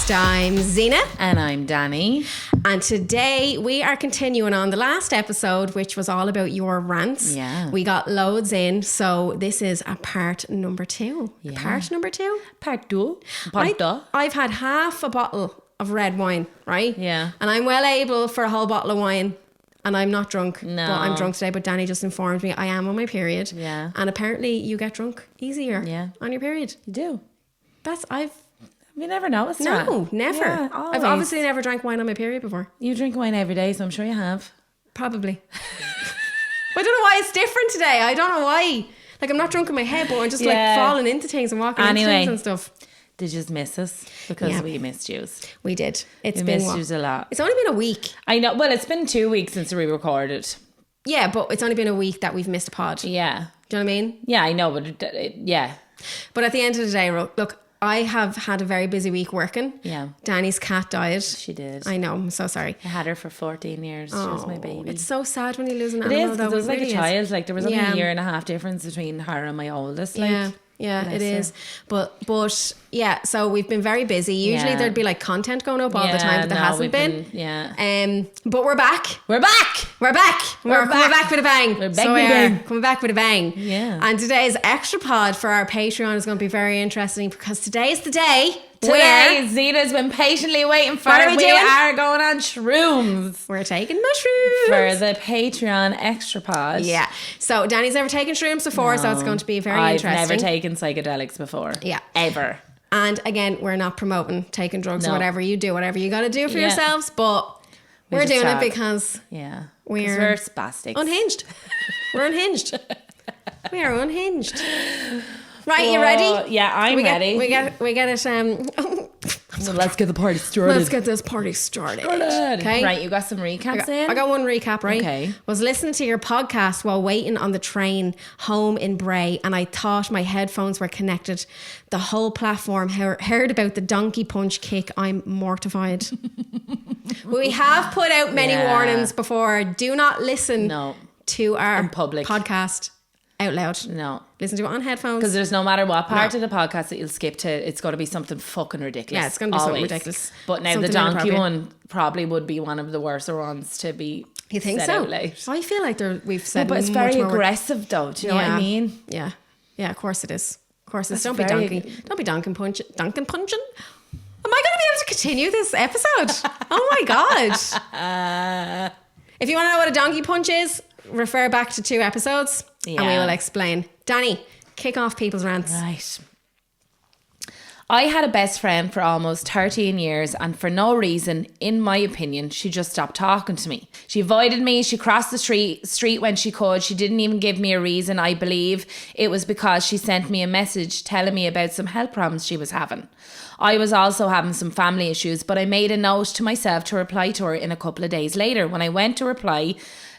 podcast. I'm Zena. And I'm Danny. And today we are continuing on the last episode, which was all about your rants. Yeah. We got loads in. So this is a part number 2. Yeah. Part number 2? Part 2. Part 2. I've had half a bottle of red wine, right? Yeah. And I'm well able for a whole bottle of wine. And I'm not drunk. No. But I'm drunk today. But Danny just informed me I am on my period. Yeah. And apparently you get drunk easier on your period. You do. I've You never noticed that. No, never. Yeah, I've obviously never drank wine on my period before. You drink wine every day, so I'm sure you have. Probably. I don't know why it's different today. I don't know why. Like, I'm not drunk in my head, but I'm just like falling into things and walking into things and stuff. Did you just miss us? Because we missed you. We did. We missed you a lot. It's only been a week. I know. Well, it's been 2 weeks since we recorded. Yeah, but it's only been a week that we've missed a pod. Yeah. Do you know what I mean? Yeah, I know, but yeah. But at the end of the day, look, I have had a very busy week working. Yeah. Danny's cat died. She did. I know. I'm so sorry. I had her for 14 years. She was my baby. It's so sad when you lose an It animal. is, because it was like a child. Like, there was only a year and a half difference between her and my oldest. Like, yeah, it is. But yeah, so we've been very busy. Usually there'd be like content going up all the time, but there hasn't been. But we're back. We're back. We're coming back with a bang. We're back with a bang. Coming back with a bang. Yeah. And today's extra pod for our Patreon is going to be very interesting because today's the day. Today, Zena's been patiently waiting for. What are we doing? are going on shrooms. We're taking mushrooms for the Patreon extra pod. Yeah. So Danny's never taken shrooms before, so it's going to be very interesting. I've never taken psychedelics before. Yeah. Ever. And again, we're not promoting taking drugs or whatever. You do whatever you got to do for yourselves, but we're doing it because we're spastics. Unhinged. We're unhinged. We are unhinged. Right, you ready? Yeah, I'm ready. We get it. So let's get the party started. Let's get this party started. Okay. Right, you got some recaps in? I got one recap, right? Okay. Was listening to your podcast while waiting on the train home in Bray, and I thought my headphones were connected. The whole platform heard about the donkey punch kick. I'm mortified. We have put out many warnings before. Do not listen to our in public podcast out loud. No. Listen to it on headphones. Because there's no matter what part of the podcast that you'll skip to, it's got to be something fucking ridiculous. Yeah, it's going to be something ridiculous. But now the donkey one probably would be one of the worse ones to be. You think said so? Out loud. I feel like we've said but it's very aggressive though. Do you know what I mean? Yeah. Yeah, of course it is. Of course it is. Don't be dunking punching. Dunking punching? Am I going to be able to continue this episode? Oh my God. If you want to know what a donkey punch is, refer back to 2 episodes and we will explain. Danny, kick off people's rants. Right. I had a best friend for almost 13 years and for no reason, in my opinion, she just stopped talking to me. She avoided me. She crossed the street when she could. She didn't even give me a reason. I believe it was because she sent me a message telling me about some health problems she was having. I was also having some family issues, but I made a note to myself to reply to her in a couple of days later. When I went to reply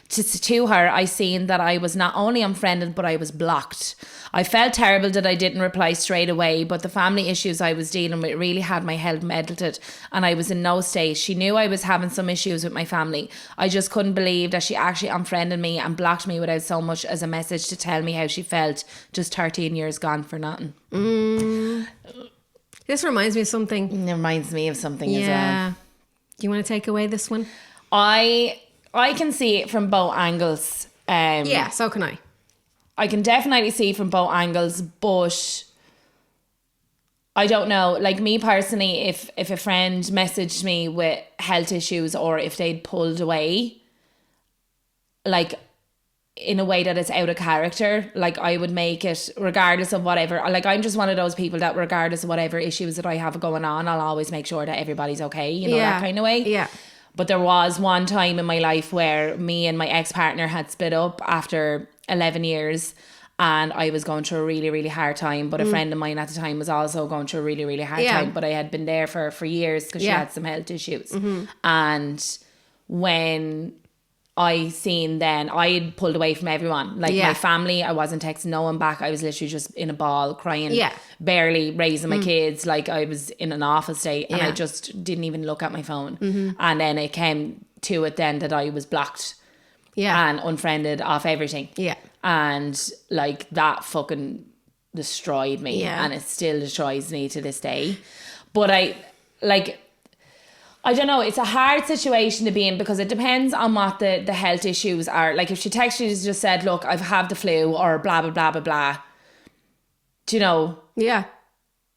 to her, I seen that I was not only unfriended, but I was blocked. I felt terrible that I didn't reply straight away, but the family issues I was dealing with really had my head melted and I was in no state. She knew I was having some issues with my family. I just couldn't believe that she actually unfriended me and blocked me without so much as a message to tell me how she felt. Just 13 years gone for nothing. This reminds me of something. It reminds me of something as well. Do you want to take away this one? I can see it from both angles. Yeah, so can I. I can definitely see from both angles, but I don't know. Like me personally, if a friend messaged me with health issues or if they'd pulled away, like in a way that it's out of character, like I would make it regardless of whatever. Like I'm just one of those people that regardless of whatever issues that I have going on, I'll always make sure that everybody's okay, you know, that kind of way. Yeah. But there was one time in my life where me and my ex-partner had split up after 11 years and I was going through a really, really hard time. But a friend of mine at the time was also going through a really, really hard time. But I had been there for years because she had some health issues. And when I seen then, I had pulled away from everyone. Like my family, I wasn't texting no one back. I was literally just in a ball crying, barely raising my kids. Like I was in an awful state and I just didn't even look at my phone. And then it came to it then that I was blocked and unfriended off everything. And like that fucking destroyed me and it still destroys me to this day. But like, I don't know, it's a hard situation to be in because it depends on what the health issues are. Like if she texted you and just said, look, I've had the flu or blah, blah, blah, blah, blah. Do you know? Yeah.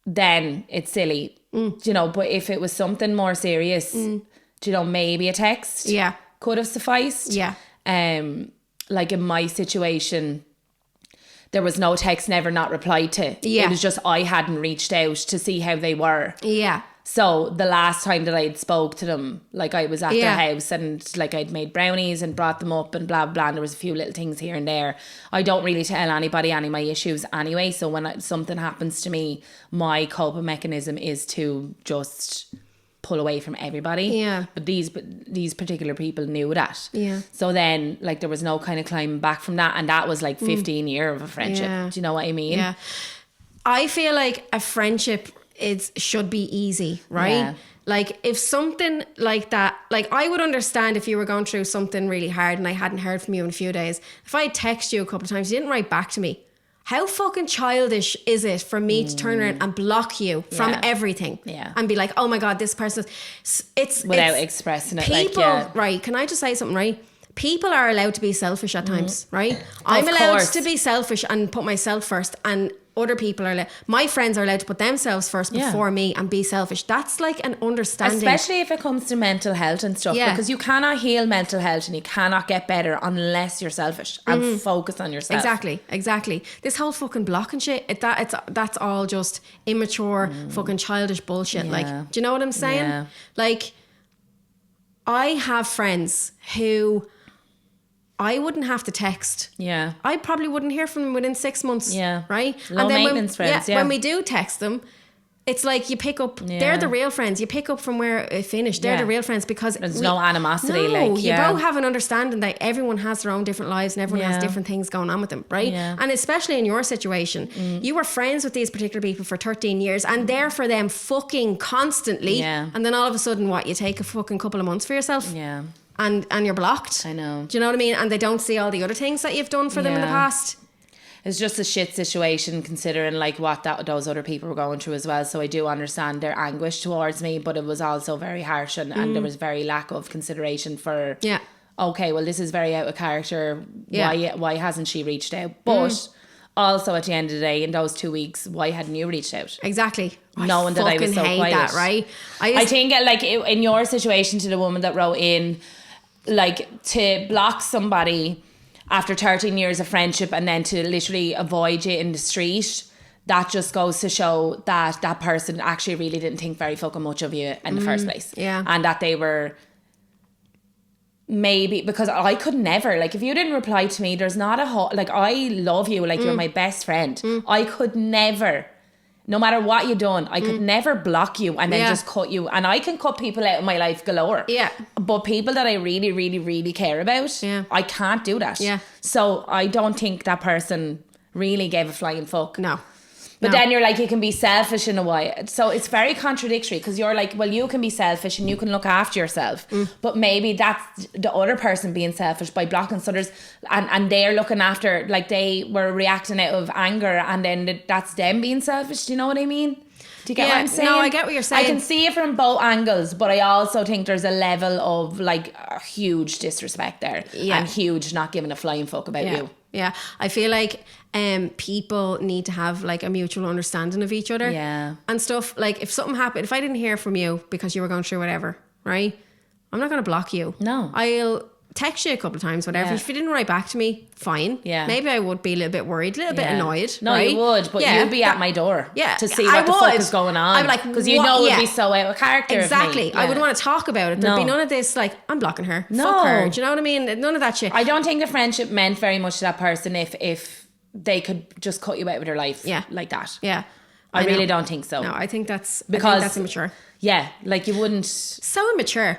Then it's silly. Do you know? But if it was something more serious, do you know, maybe a text could have sufficed. Yeah. Like in my situation, there was no text, never not replied to. Yeah. It was just I hadn't reached out to see how they were. Yeah. So the last time that I'd spoke to them, like I was at their house and like I'd made brownies and brought them up and blah, blah, and there was a few little things here and there. I don't really tell anybody any of my issues anyway. So when something happens to me, my coping mechanism is to just pull away from everybody. Yeah. But these particular people knew that. Yeah. So then like there was no kind of climbing back from that. And that was like 15 years of a friendship. Yeah. Do you know what I mean? Yeah. I feel like a friendship should be easy, right? Yeah. Like if something like that, like I would understand if you were going through something really hard and I hadn't heard from you in a few days. If I text you a couple of times, you didn't write back to me. How fucking childish is it for me to turn around and block you from everything? Yeah. And be like, oh my God, this person, without expressing it. People, like, right? Can I just say something, right? People are allowed to be selfish at times, right? I'm Of allowed course. to be selfish and put myself first, and other people are my friends are allowed to put themselves first before me and be selfish. That's like an understanding. Especially if it comes to mental health and stuff, because you cannot heal mental health and you cannot get better unless you're selfish and focus on yourself. Exactly. This whole fucking blocking shit, that's all just immature, fucking childish bullshit. Yeah. Like, do you know what I'm saying? Yeah. Like, I have friends who I wouldn't have to text. Yeah. I probably wouldn't hear from them within 6 months. Yeah. Right? Low maintenance friends, when we do text them, it's like you pick up, they're the real friends. You pick up from where it finished. They're the real friends because there's no animosity. No, you both have an understanding that everyone has their own different lives and everyone has different things going on with them, right? Yeah. And especially in your situation, you were friends with these particular people for 13 years and there for them fucking constantly. Yeah. And then all of a sudden, you take a fucking couple of months for yourself? Yeah. And you're blocked. I know. Do you know what I mean? And they don't see all the other things that you've done for them in the past. It's just a shit situation considering like what those other people were going through as well. So I do understand their anguish towards me, but it was also very harsh and there was very lack of consideration for, okay, well, this is very out of character. Why hasn't she reached out? But also at the end of the day, in those 2 weeks, why hadn't you reached out? Exactly. Knowing that I was so quiet. That, right? I think like in your situation, to the woman that wrote in, like to block somebody after 13 years of friendship and then to literally avoid you in the street, that just goes to show that that person actually really didn't think very fucking much of you in the first place. Yeah. And that they were maybe, because I could never, like if you didn't reply to me, there's not a whole, like I love you, like you're my best friend. I could never, no matter what you done, I could never block you and then just cut you. And I can cut people out of my life galore. Yeah. But people that I really, really, really care about, I can't do that. Yeah. So I don't think that person really gave a flying fuck. No. But then you're like, you can be selfish in a way. So it's very contradictory because you're like, well, you can be selfish and you can look after yourself. But maybe that's the other person being selfish by blocking. So there's, and they're looking after, like they were reacting out of anger and then that's them being selfish. Do you know what I mean? Do you get what I'm saying? No, I get what you're saying. I can see it from both angles, but I also think there's a level of like a huge disrespect there and huge not giving a flying fuck about you. Yeah, I feel like people need to have like a mutual understanding of each other and stuff. Like if something happened, if I didn't hear from you because you were going through whatever, right? I'm not going to block you. No. I'll text you a couple of times, whatever. If you didn't write back to me, fine. Yeah. Maybe I would be a little bit worried, a little bit annoyed. No, right? you would, but you'd be at my door to see I what the fuck is going on. I'd be like, because you know it'd be so out of character. Exactly. Of me. I would want to talk about it. There'd be none of this like, I'm blocking her. Fuck her. Do you know what I mean? None of that shit. I don't think the friendship meant very much to that person if they could just cut you out of their life like that. Yeah. I really don't think so. No, I think that's immature. Yeah, like you wouldn't. So immature.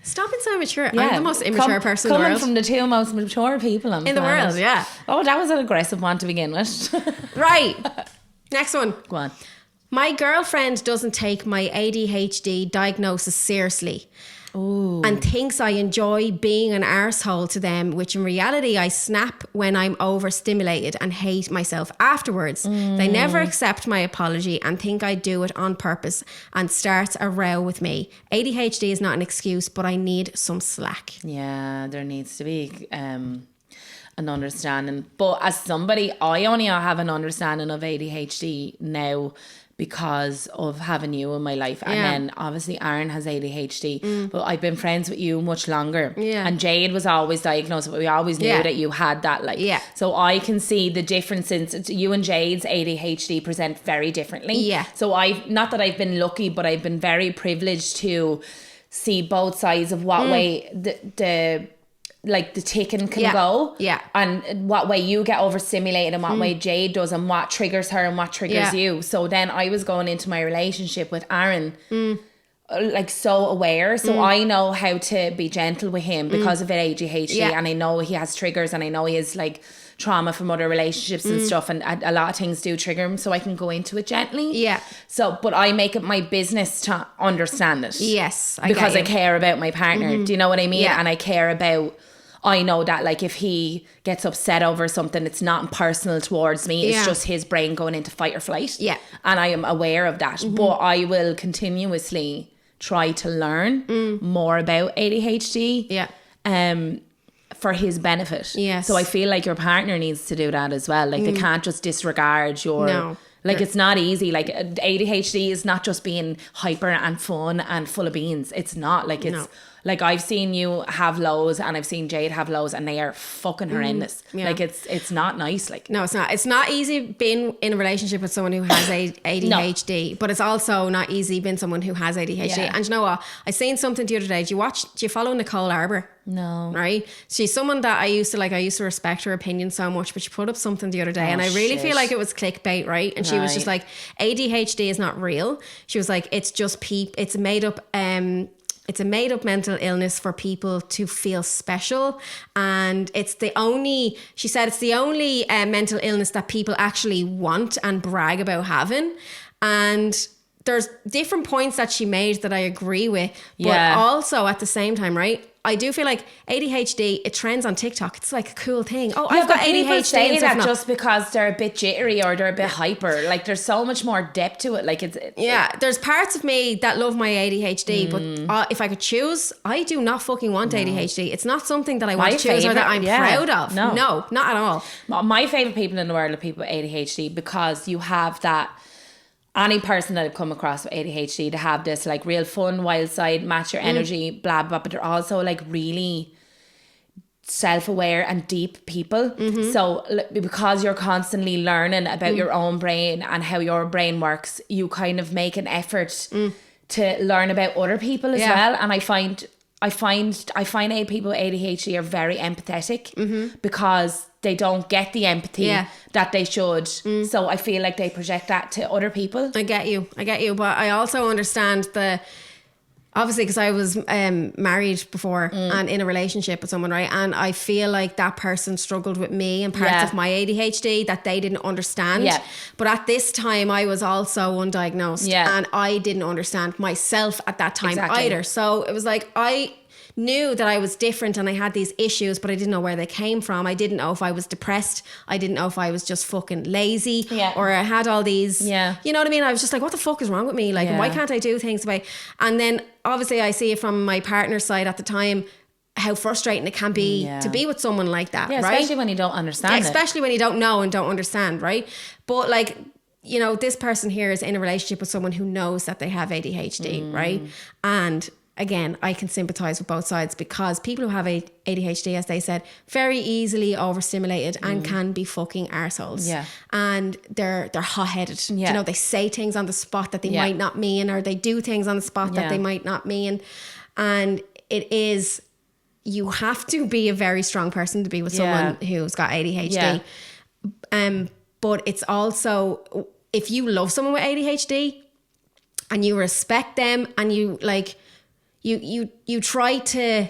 Stop being so immature. I'm the most immature person in the world. Coming from the two most mature people on the planet. World, yeah. Oh, that was an aggressive one to begin with. Right. Next one. Go on. My girlfriend doesn't take my ADHD diagnosis seriously and thinks I enjoy being an arsehole to them, which in reality I snap when I'm overstimulated and hate myself afterwards. They never accept my apology and think I do it on purpose and starts a row with me. ADHD is not an excuse, but I need some slack. Yeah, there needs to be an understanding. But as somebody, I only have an understanding of ADHD now because of having you in my life. And then obviously Aaron has ADHD, but I've been friends with you much longer. And Jade was always diagnosed, but we always knew that you had that. So I can see the difference in you and Jade's ADHD present very differently. So not that I've been lucky, but I've been very privileged to see both sides of what way the ticking can go, and what way you get overstimulated and what way Jade does, and what triggers her and what triggers you. So then I was going into my relationship with Aaron like so aware, so I know how to be gentle with him because of ADHD, and I know he has triggers, and I know he has like trauma from other relationships and stuff, and a lot of things do trigger him, so I can go into it gently. So but I make it my business to understand it, because I care about my partner. Do you know what I mean? And I care about, I know that like if he gets upset over something, it's not personal towards me, it's just his brain going into fight or flight, and I am aware of that. But I will continuously try to learn more about ADHD for his benefit. So I feel like your partner needs to do that as well. Like they can't just disregard your like it's not easy. Like ADHD is not just being hyper and fun and full of beans. It's not like it's like I've seen you have lows and I've seen Jade have lows, and they are fucking horrendous. Like it's not nice. Like no, it's not. It's not easy being in a relationship with someone who has ADHD, but it's also not easy being someone who has ADHD. And you know what? I seen something the other day. Do you follow Nicole Arbor? No. Right? She's someone that I used to respect her opinion so much, but she put up something the other day and I really feel like it was clickbait, right? And she was just like, ADHD is not real. She was like, it's just it's made up it's a made up mental illness for people to feel special, and it's the only mental illness that people actually want and brag about having. And there's different points that she made that I agree with, but also at the same time, right? I do feel like ADHD, it trends on TikTok. It's like a cool thing. Oh, I've got ADHD. Say that just because they're a bit jittery or they're a bit hyper. Like there's so much more depth to it. Like there's parts of me that love my ADHD, but if I could choose, I do not fucking want ADHD. It's not something that I want to choose or that I'm proud of. No, not at all. My favourite people in the world are people with ADHD, because you have that. Any person that I've come across with ADHD to have this like real fun, wild side, match your energy, blah, blah, but they're also like really self-aware and deep people. So because you're constantly learning about your own brain and how your brain works, you kind of make an effort to learn about other people as well. And I find people with ADHD are very empathetic because they don't get the empathy that they should. So I feel like they project that to other people. I get you. But I also understand obviously, because I was married before and in a relationship with someone, right? And I feel like that person struggled with me and parts of my ADHD that they didn't understand. But at this time, I was also undiagnosed and I didn't understand myself at that time either. So it was like, I knew that I was different and I had these issues, but I didn't know where they came from. I didn't know if I was depressed. I didn't know if I was just fucking lazy or I had all these, you know what I mean? I was just like, what the fuck is wrong with me? Like, why can't I do things by? And then obviously I see it from my partner's side at the time, how frustrating it can be to be with someone like that, right? Especially when you don't understand especially when you don't know and don't understand, right? But like, you know, this person here is in a relationship with someone who knows that they have ADHD, right? And again, I can sympathize with both sides, because people who have ADHD, as they said, very easily overstimulated and can be fucking arseholes. And they're hot-headed. You know, they say things on the spot that they might not mean, or they do things on the spot that they might not mean. And you have to be a very strong person to be with someone who's got ADHD. But it's also, if you love someone with ADHD and you respect them and you like, you try to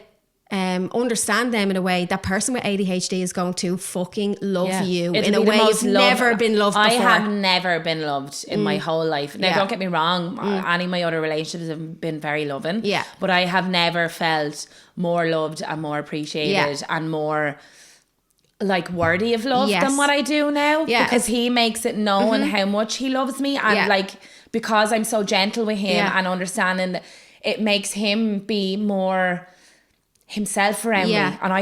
understand them in a way, that person with ADHD is going to fucking love you in a It'll be way the you've most love- never been loved before. I have never been loved in my whole life. Now, Yeah. don't get me wrong, any of my other relationships have been very loving. Yeah. But I have never felt more loved and more appreciated and more like worthy of love Yes. than what I do now. Yeah. Because he makes it known how much he loves me. And like, because I'm so gentle with him and understanding that it makes him be more himself around me, and I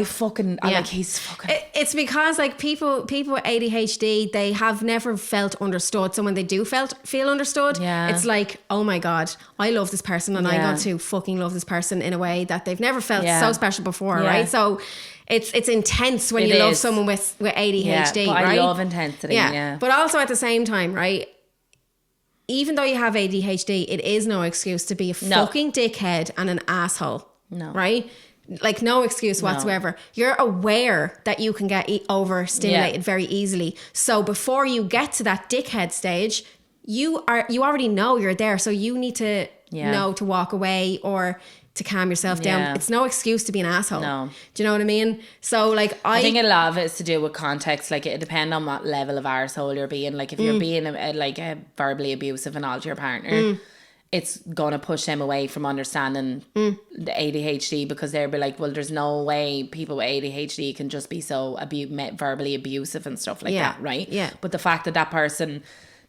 like, he's fucking. It's because like people with ADHD, they have never felt understood. So when they do feel understood, it's like, oh my god, I love this person, and I got to fucking love this person in a way that they've never felt so special before, right? So it's intense when you love someone with ADHD, but right? I love intensity. Yeah. But also at the same time, right? Even though you have ADHD, it is no excuse to be a fucking dickhead and an asshole. No. Right? Like, no excuse whatsoever. You're aware that you can get overstimulated very easily. So before you get to that dickhead stage, you already know you're there. So you need to know to walk away or to calm yourself down. It's no excuse to be an asshole. No. Do you know what I mean? So like I think a lot of it is to do with context. Like, it depends on what level of arsehole you're being. Like, if you're being a verbally abusive and all to your partner, it's gonna push them away from understanding the ADHD, because they'll be like, well, there's no way people with ADHD can just be so verbally abusive and stuff like that, right? Yeah. But the fact that that person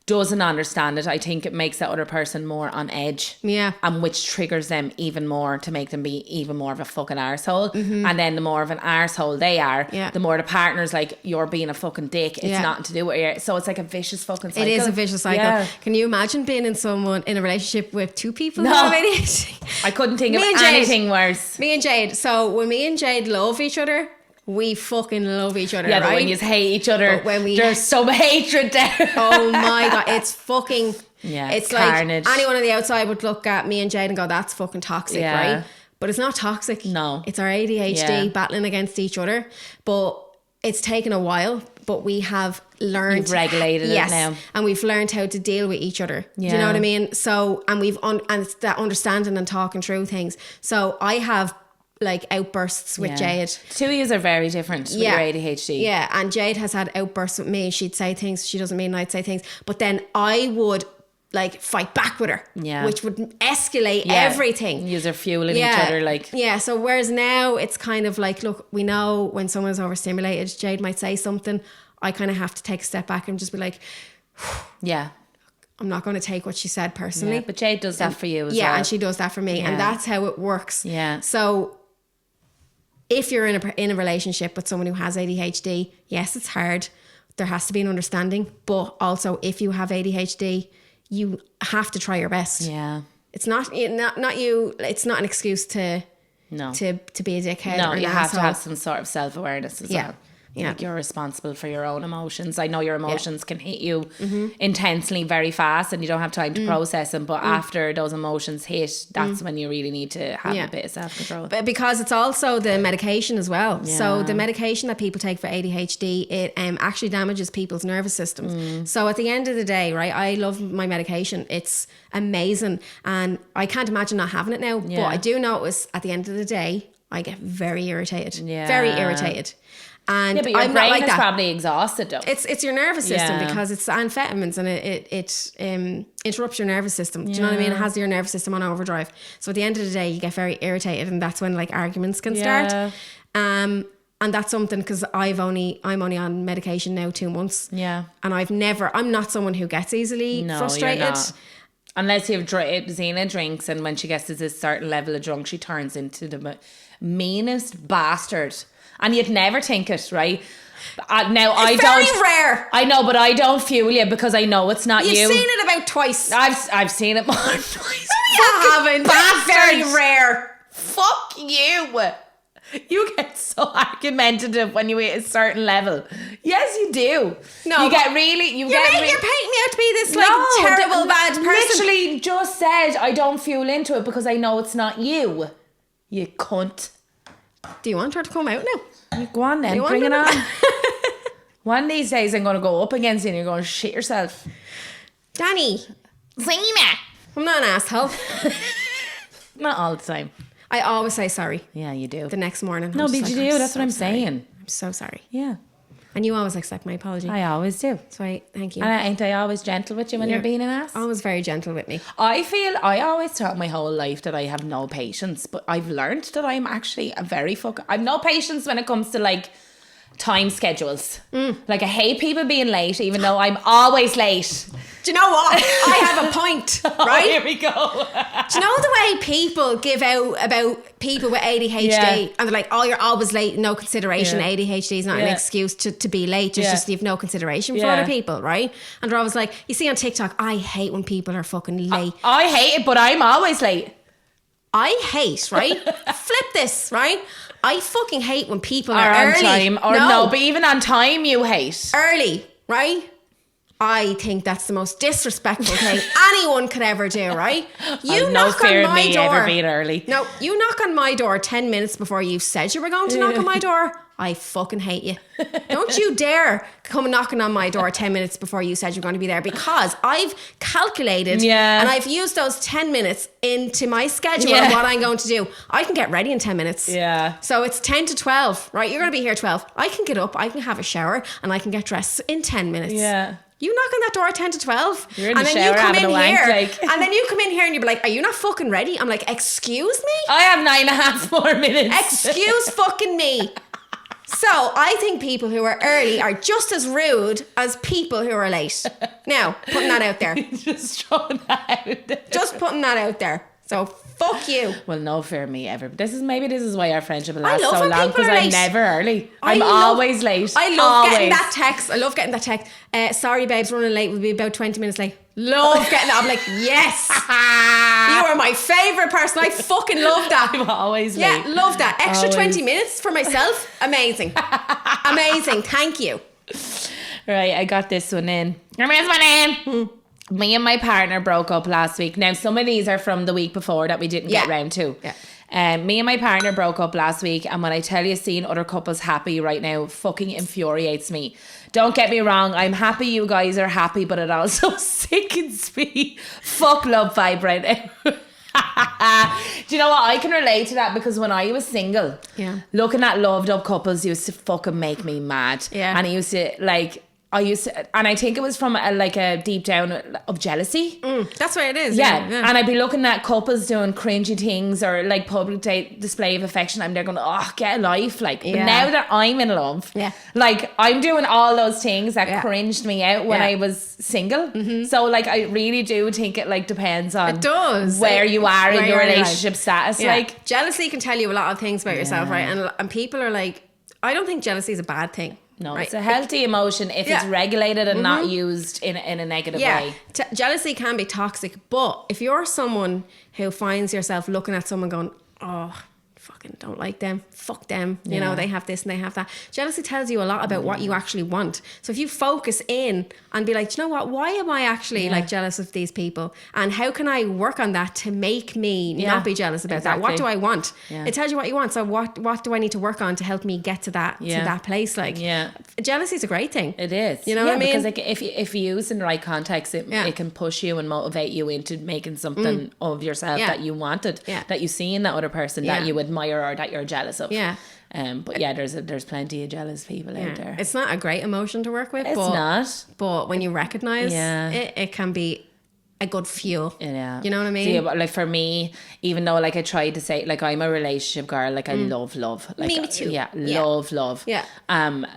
doesn't understand it, I think it makes that other person more on edge. Yeah. And which triggers them even more to make them be even more of a fucking arsehole. And then the more of an arsehole they are, the more the partner's like, you're being a fucking dick. It's nothing to do with you. So it's like a vicious fucking cycle. It is a vicious cycle. Yeah. Can you imagine being in a relationship with two people who have ADHD? I couldn't think of anything worse. Me and Jade. So when me and Jade love each other, we fucking love each other, yeah, right? But when you hate each other, there's some hatred there. Oh my god, it's fucking... it's carnage. Like anyone on the outside would look at me and Jade and go, that's fucking toxic, right? But it's not toxic. No. It's our ADHD battling against each other. But it's taken a while, but we have learned... You've regulated it now. And we've learned how to deal with each other. Do you know what I mean? So, and and it's that understanding and talking through things. So I have like outbursts with Jade. Two of you are very different with your ADHD. Yeah, and Jade has had outbursts with me. She'd say things she doesn't mean, I'd say things. But then I would like fight back with her, which would escalate everything. Yous are fueling each other, like. Yeah, so whereas now it's kind of like, look, we know when someone's overstimulated, Jade might say something. I kind of have to take a step back and just be like, I'm not going to take what she said personally. Yeah, but Jade does that for you as well. Yeah, and she does that for me. And that's how it works. Yeah. So if you're in a relationship with someone who has ADHD, yes, it's hard. There has to be an understanding. But also, if you have ADHD, you have to try your best. Yeah. It's not you. It's not an excuse to be a dickhead. No, or you have to have some sort of self-awareness as well. Yeah. Like, you're responsible for your own emotions. I know your emotions can hit you intensely very fast and you don't have time to process them, but after those emotions hit, that's when you really need to have a bit of self-control. But because it's also the medication as well. Yeah. So the medication that people take for ADHD, it actually damages people's nervous systems. So at the end of the day, right, I love my medication. It's amazing. And I can't imagine not having it now. But I do notice at the end of the day, I get very irritated. Yeah. Very irritated. And but your I'm brain not like is that. probably exhausted though. It's your nervous system because it's amphetamines and it interrupts your nervous system. Do you know what I mean? It has your nervous system on overdrive. So at the end of the day, you get very irritated, and that's when like arguments can start. And that's something, because I'm only on medication now 2 months. Yeah. And I'm not someone who gets easily frustrated. You're not. Unless you have Zena drinks, and when she gets to this certain level of drunk, she turns into the meanest bastard. And you'd never think it, right? Now it's very rare. I know, but I don't fuel you because I know it's not you. You've seen it about twice. I've seen it more than twice. You haven't. That's very rare. Fuck you. You get so argumentative when you hit a certain level. Yes, you do. No, you get really. You're painting me out to be this terrible bad person. Literally just said I don't fuel into it because I know it's not you. You cunt. Do you want her to come out now? Go on then, bring it on. One of these days I'm going to go up against you and you're going to shit yourself. Danny. Zena. I'm not an asshole. Not all the time. I always say sorry Yeah, you do. the next morning. No, I'm but just you like, do. I'm That's what so I'm sorry. saying. I'm so sorry. Yeah. And you always accept my apology. I always do. So thank you. And ain't I always gentle with you when you're being an ass? Always very gentle with me. I always thought my whole life that I have no patience, but I've learned that I'm actually I've no patience when it comes to like time schedules. Like I hate people being late, even though I'm always late. Do you know what? I have a point, right? Here we go. Do you know the way people give out about people with ADHD? Yeah. And they're like, oh, you're always late, no consideration. Yeah. ADHD is not an excuse to be late. It's just you have no consideration for other people, right? And they're always like, you see on TikTok, I hate when people are fucking late. I hate it, but I'm always late. I hate, right? Flip this, right? I fucking hate when people Or are on early. time. Or no, but even on time you hate. Early, right? I think that's the most disrespectful thing anyone could ever do, right? You knock on my door. Ever being early. No, you knock on my door 10 minutes before you said you were going to knock on my door. I fucking hate you. Don't you dare come knocking on my door 10 minutes before you said you're going to be there, because I've calculated and I've used those 10 minutes into my schedule of what I'm going to do. I can get ready in 10 minutes. Yeah. So it's 10 to 12, right? You're going to be here 12. I can get up, I can have a shower, and I can get dressed in 10 minutes. Yeah. You knock on that door at 10 to 12. You're in the shower having a wank, like. And then you come in here and you'll be like, are you not fucking ready? I'm like, excuse me? I have 9.5 more minutes. Excuse fucking me. So I think people who are early are just as rude as people who are late. Now, putting that out there. Just throwing that out there. Just putting that out there. So fuck you. Well, no fear me ever. But this is why our friendship will last love so when long, people because are I'm late. never early. I'm always late. I love getting Always. that text. I love getting that text. Sorry, babes, running late. We'll be about 20 minutes late. Love getting that. I'm like, yes. You are my favourite person. I fucking love that. I'm always late. Yeah, love that. Extra Always. 20 minutes for myself. Amazing. Amazing. Thank you. Right, I got this one in. Here's my name. Me and my partner broke up last week. Now, some of these are from the week before that we didn't get round to. Yeah. Me and my partner broke up last week, and when I tell you seeing other couples happy right now fucking infuriates me. Don't get me wrong, I'm happy you guys are happy, but it also sickens me. Fuck love vibe right now. Do you know what? I can relate to that, because when I was single, looking at loved up couples used to fucking make me mad. Yeah. And it used to and I think it was from a deep down of jealousy. That's what it is. Yeah. And I'd be looking at couples doing cringy things or like public display of affection. I'm there going, oh, get a life. Like, but now that I'm in love, like I'm doing all those things that cringed me out when I was single. So like, I really do think it like depends on It does. where you are in your relationship status. Yeah. Like, jealousy can tell you a lot of things about yourself, right? And people are like, I don't think jealousy is a bad thing. no, right? it's a healthy emotion if it's regulated and not used in a negative way. Jealousy can be toxic, but if you're someone who finds yourself looking at someone going, oh, fucking don't like them, fuck them, you know, they have this and they have that. Jealousy tells you a lot about what you actually want. So if you focus in and be like, do you know what, why am I actually like jealous of these people, and how can I work on that to make me not be jealous about that? What do I want? It tells you what you want. So what do I need to work on to help me get to that to that place? Like, jealousy is a great thing. It is. You know what I mean? Because like, if you use in the right context, it can push you and motivate you into making something of yourself that you wanted, that you see in that other person, that you admire or that you're jealous of. But there's plenty of jealous people out there. It's not a great emotion to work with. It's not. But when you recognise it can be a good fuel. Yeah. You know what I mean? See, but like for me, even though like I tried to say, like I'm a relationship girl, like I love. Like, me too. Yeah, love. Yeah.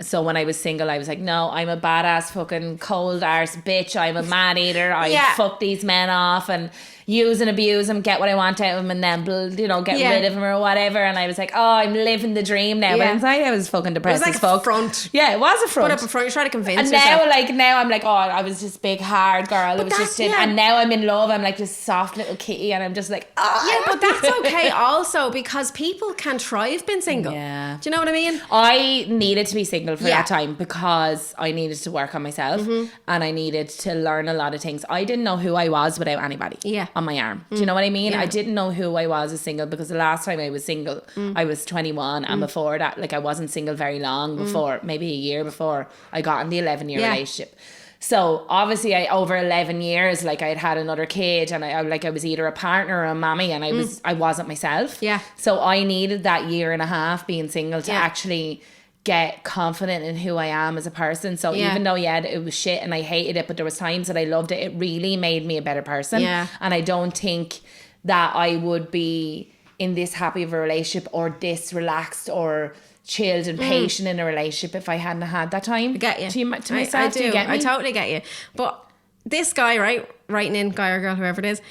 So when I was single, I was like, no, I'm a badass fucking cold arse bitch. I'm a man eater. I fuck these men off and use and abuse them, get what I want out of them, and then get rid of them or whatever. And I was like, oh, I'm living the dream now. But inside I was fucking depressed as fuck. It was like a front. Yeah, it was a front. Put up a front. You're trying to convince and yourself. now I'm like, oh, I was just big hard girl. But it was just and now I'm in love. I'm like this soft little kitty, and I'm just like, oh. Yeah, but that's okay also, because people can thrive being single. Yeah. Do you know what I mean? I needed to be single for that time because I needed to work on myself and I needed to learn a lot of things. I didn't know who I was without anybody on my arm. Do you know what I mean? I didn't know who I was as single, because the last time I was single, I was 21, and before that, like I wasn't single very long before, maybe a year before I got in the 11-year relationship. So obviously over 11 years, like I'd had another kid and I was either a partner or a mommy and I wasn't myself. Yeah. So I needed that year and a half being single to actually get confident in who I am as a person. So even though it was shit and I hated it, but there was times that I loved it, it really made me a better person. Yeah. And I don't think that I would be in this happy of a relationship or this relaxed or chilled and patient in a relationship if I hadn't had that time. I get you. To myself, I do. Do you get me? I totally get you. But this guy, right, writing in, guy or girl, whoever it is,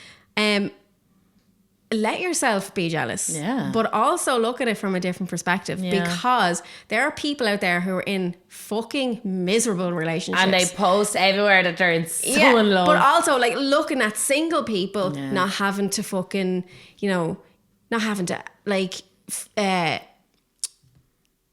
let yourself be jealous. Yeah. But also look at it from a different perspective because there are people out there who are in fucking miserable relationships. And they post everywhere that they're so in love. But also like looking at single people not having to fucking, not having to like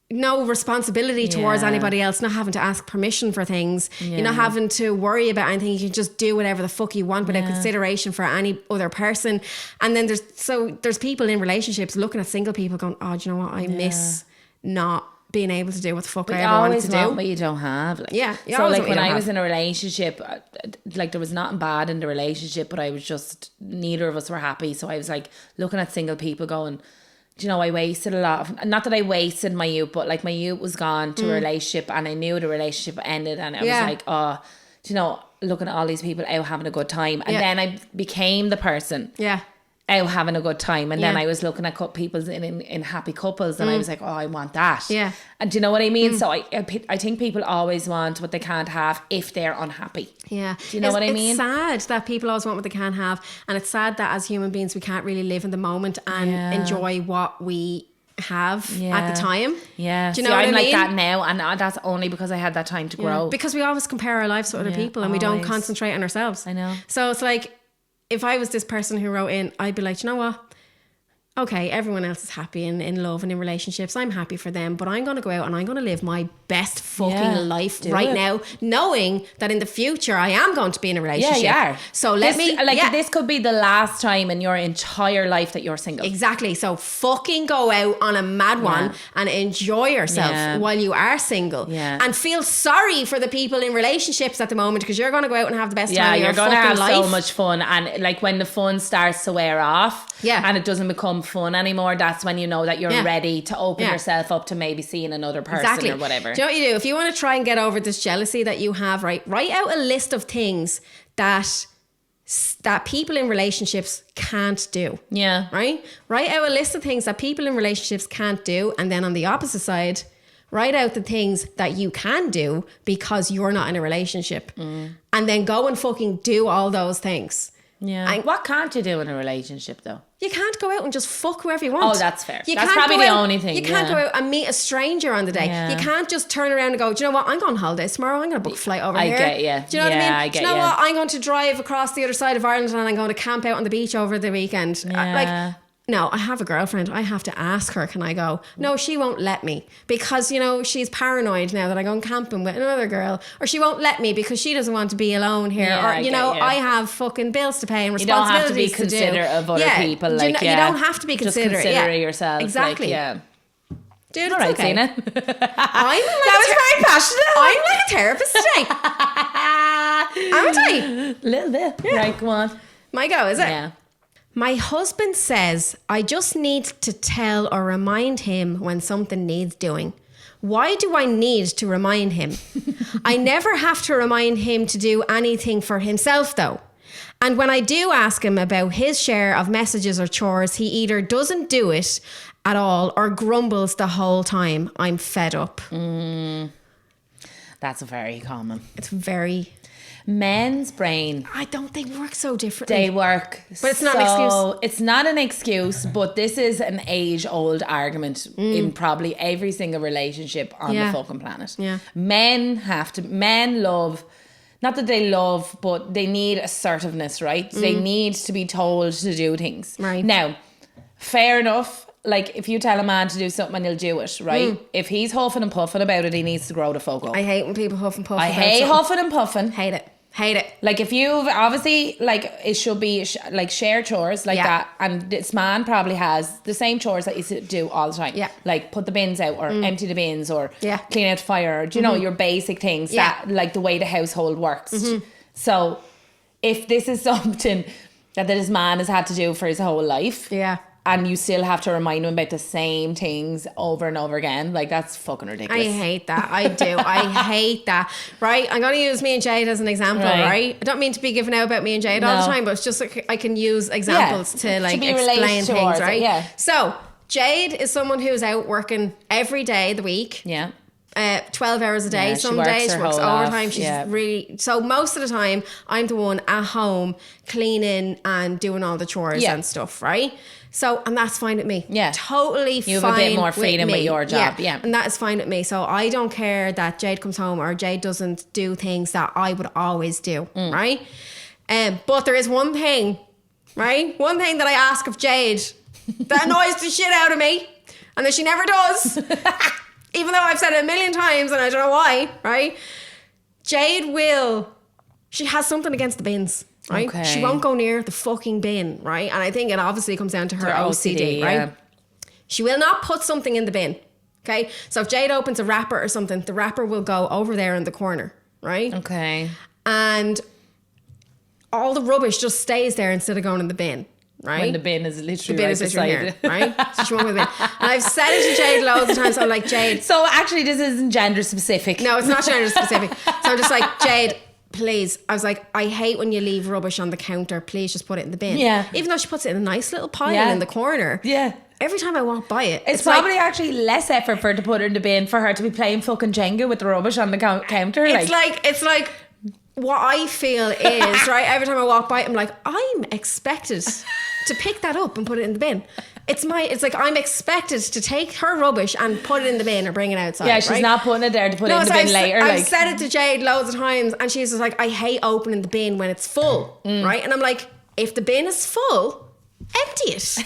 no responsibility towards anybody else, not having to ask permission for things, you're not having to worry about anything, you can just do whatever the fuck you want without consideration for any other person. And then there's people in relationships looking at single people going, oh, do you know what, I miss not being able to do what the fuck I ever wanted to do. But you don't have. Like. Yeah. So like when I was in a relationship, like there was nothing bad in the relationship, but I was just, neither of us were happy. So I was like looking at single people going, do you know, I wasted a lot of, not that I wasted my youth, but like my youth was gone to a relationship and I knew the relationship ended and I was like, oh, do you know, looking at all these people out having a good time. And then I became the person out having a good time. And then I was looking at people in happy couples and I was like, oh, I want that. Yeah. And do you know what I mean? So I think people always want what they can't have if they're unhappy. Yeah. Do you know what I mean? It's sad that people always want what they can't have. And it's sad that as human beings, we can't really live in the moment and enjoy what we have at the time. Yeah. Do you know what I mean? I'm like that now, and that's only because I had that time to grow. Because we always compare our lives to other people and we don't concentrate on ourselves. I know. So it's like, if I was this person who wrote in, I'd be like, you know what? Okay, everyone else is happy and in love and in relationships. I'm happy for them, but I'm going to go out and I'm going to live my best fucking life now, knowing that in the future I am going to be in a relationship. Yeah, yeah. So this could be the last time in your entire life that you're single. Exactly. So fucking go out on a mad one and enjoy yourself while you are single. Yeah. And feel sorry for the people in relationships at the moment because you're going to go out and have the best time of your fucking life. Yeah, you're going to have so much fun. And like when the fun starts to wear off and it doesn't become fun anymore, that's when you know that you're ready to open yourself up to maybe seeing another person or whatever. Do you know what you do? If you want to try and get over this jealousy that you have, right, write out a list of things that people in relationships can't do. Yeah. Right? Write out a list of things that people in relationships can't do, and then on the opposite side, write out the things that you can do because you're not in a relationship. And then go and fucking do all those things. Yeah. And what can't you do in a relationship though? You can't go out and just fuck whoever you want. Oh, that's fair. That's probably the only thing. You can't go out and meet a stranger on the day. Yeah. You can't just turn around and go, do you know what? I'm going on holidays tomorrow. I'm going to book a flight over here. I get you. Do you know what I mean? Do you know what? I'm going to drive across the other side of Ireland and I'm going to camp out on the beach over the weekend. Yeah. No, I have a girlfriend. I have to ask her, can I go? No, she won't let me because, she's paranoid now that I'm going camping with another girl. Or she won't let me because she doesn't want to be alone here. Yeah, I have fucking bills to pay and responsibilities to do. You don't have to be considerate of other people. You don't have to be considerate. Just consider yourself. Exactly. Dude, all right, okay. Zena. That was very passionate. I'm like a therapist today. Aren't I? A little bit. Yeah. Right, go on. My go, is it? Yeah. My husband says I just need to tell or remind him when something needs doing. Why do I need to remind him? I never have to remind him to do anything for himself though. And when I do ask him about his share of messages or chores, he either doesn't do it at all or grumbles the whole time. I'm fed up. That's very common. It's very... Men's brain, I don't think work so differently. They work, but it's not an excuse. It's not an excuse, but this is an age-old argument in probably every single relationship on the fucking planet. Yeah, men love, not that they love, but they need assertiveness, right? They need to be told to do things. Right now, fair enough. Like, if you tell a man to do something and he'll do it, right? If he's huffing and puffing about it, he needs to grow the fuck up. I hate when people huff and puff. I hate huffing and puffing. Hate it. Hate it. Like if you've obviously like it should be like share chores like that, and this man probably has the same chores that you do all the time. Yeah. Like put the bins out or empty the bins or Yeah. clean out the fire. Or, do you know your basic things that like the way the household works. So if this is something that this man has had to do for his whole life, and you still have to remind him about the same things over and over again, like that's fucking ridiculous. I hate that. I do. I hate that. Right? I'm going to use me and Jade as an example, right? I don't mean to be giving out about me and Jade all the time, but it's just like I can use examples to like explain things, right? Yeah. So Jade is someone who's out working every day of the week. Yeah. 12 hours a day. Some days she works overtime. She's really, so most of the time I'm the one at home cleaning and doing all the chores and stuff, right? So, and that's fine with me. Yeah. Totally fine. You have a bit more freedom with your job. Yeah. And that is fine with me. So I don't care that Jade comes home or Jade doesn't do things that I would always do, right? But there is one thing, right? One thing that I ask of Jade that annoys the shit out of me and that she never does. Even though I've said it a million times and I don't know why, right? Jade she has something against the bins, right? Okay. She won't go near the fucking bin, right? And I think it obviously comes down to her OCD, right? Yeah. She will not put something in the bin, okay? So if Jade opens a wrapper or something, the wrapper will go over there in the corner, right? Okay. And all the rubbish just stays there instead of going in the bin. Right? When the bin is literally here, right? So she won't go in the bin. And I've said it to Jade loads of times. So I'm like, Jade. So actually, this isn't gender specific. No, it's not gender specific. So I'm just like, Jade, please. I was like, I hate when you leave rubbish on the counter. Please just put it in the bin. Yeah. Even though she puts it in a nice little pile in the corner. Yeah. Every time I walk by it, it's probably like, actually less effort for her to put it in the bin for her to be playing fucking Jenga with the rubbish on the counter. It's like what I feel is, right, every time I walk by it, I'm like, I'm expected to pick that up and put it in the bin. It's like I'm expected to take her rubbish and put it in the bin or bring it outside. Yeah, she's not putting it there to put it in the bin later. I've said it to Jade loads of times and she's just like, I hate opening the bin when it's full, right? And I'm like, if the bin is full, empty it.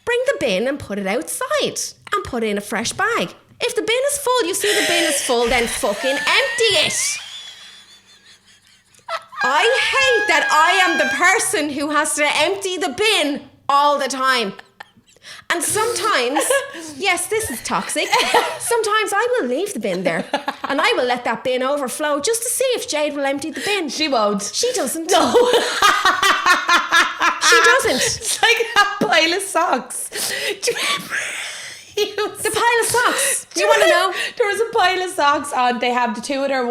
Bring the bin and put it outside and put in a fresh bag. If the bin is full, you see the bin is full, then fucking empty it. I hate that I am the person who has to empty the bin all the time. And sometimes, yes, this is toxic. Sometimes I will leave the bin there and I will let that bin overflow just to see if Jade will empty the bin. She won't. She doesn't. No. She doesn't. It's like that pile of socks. Do you remember? The pile of socks. Do you want to know? There was a pile of socks on. They have the two of their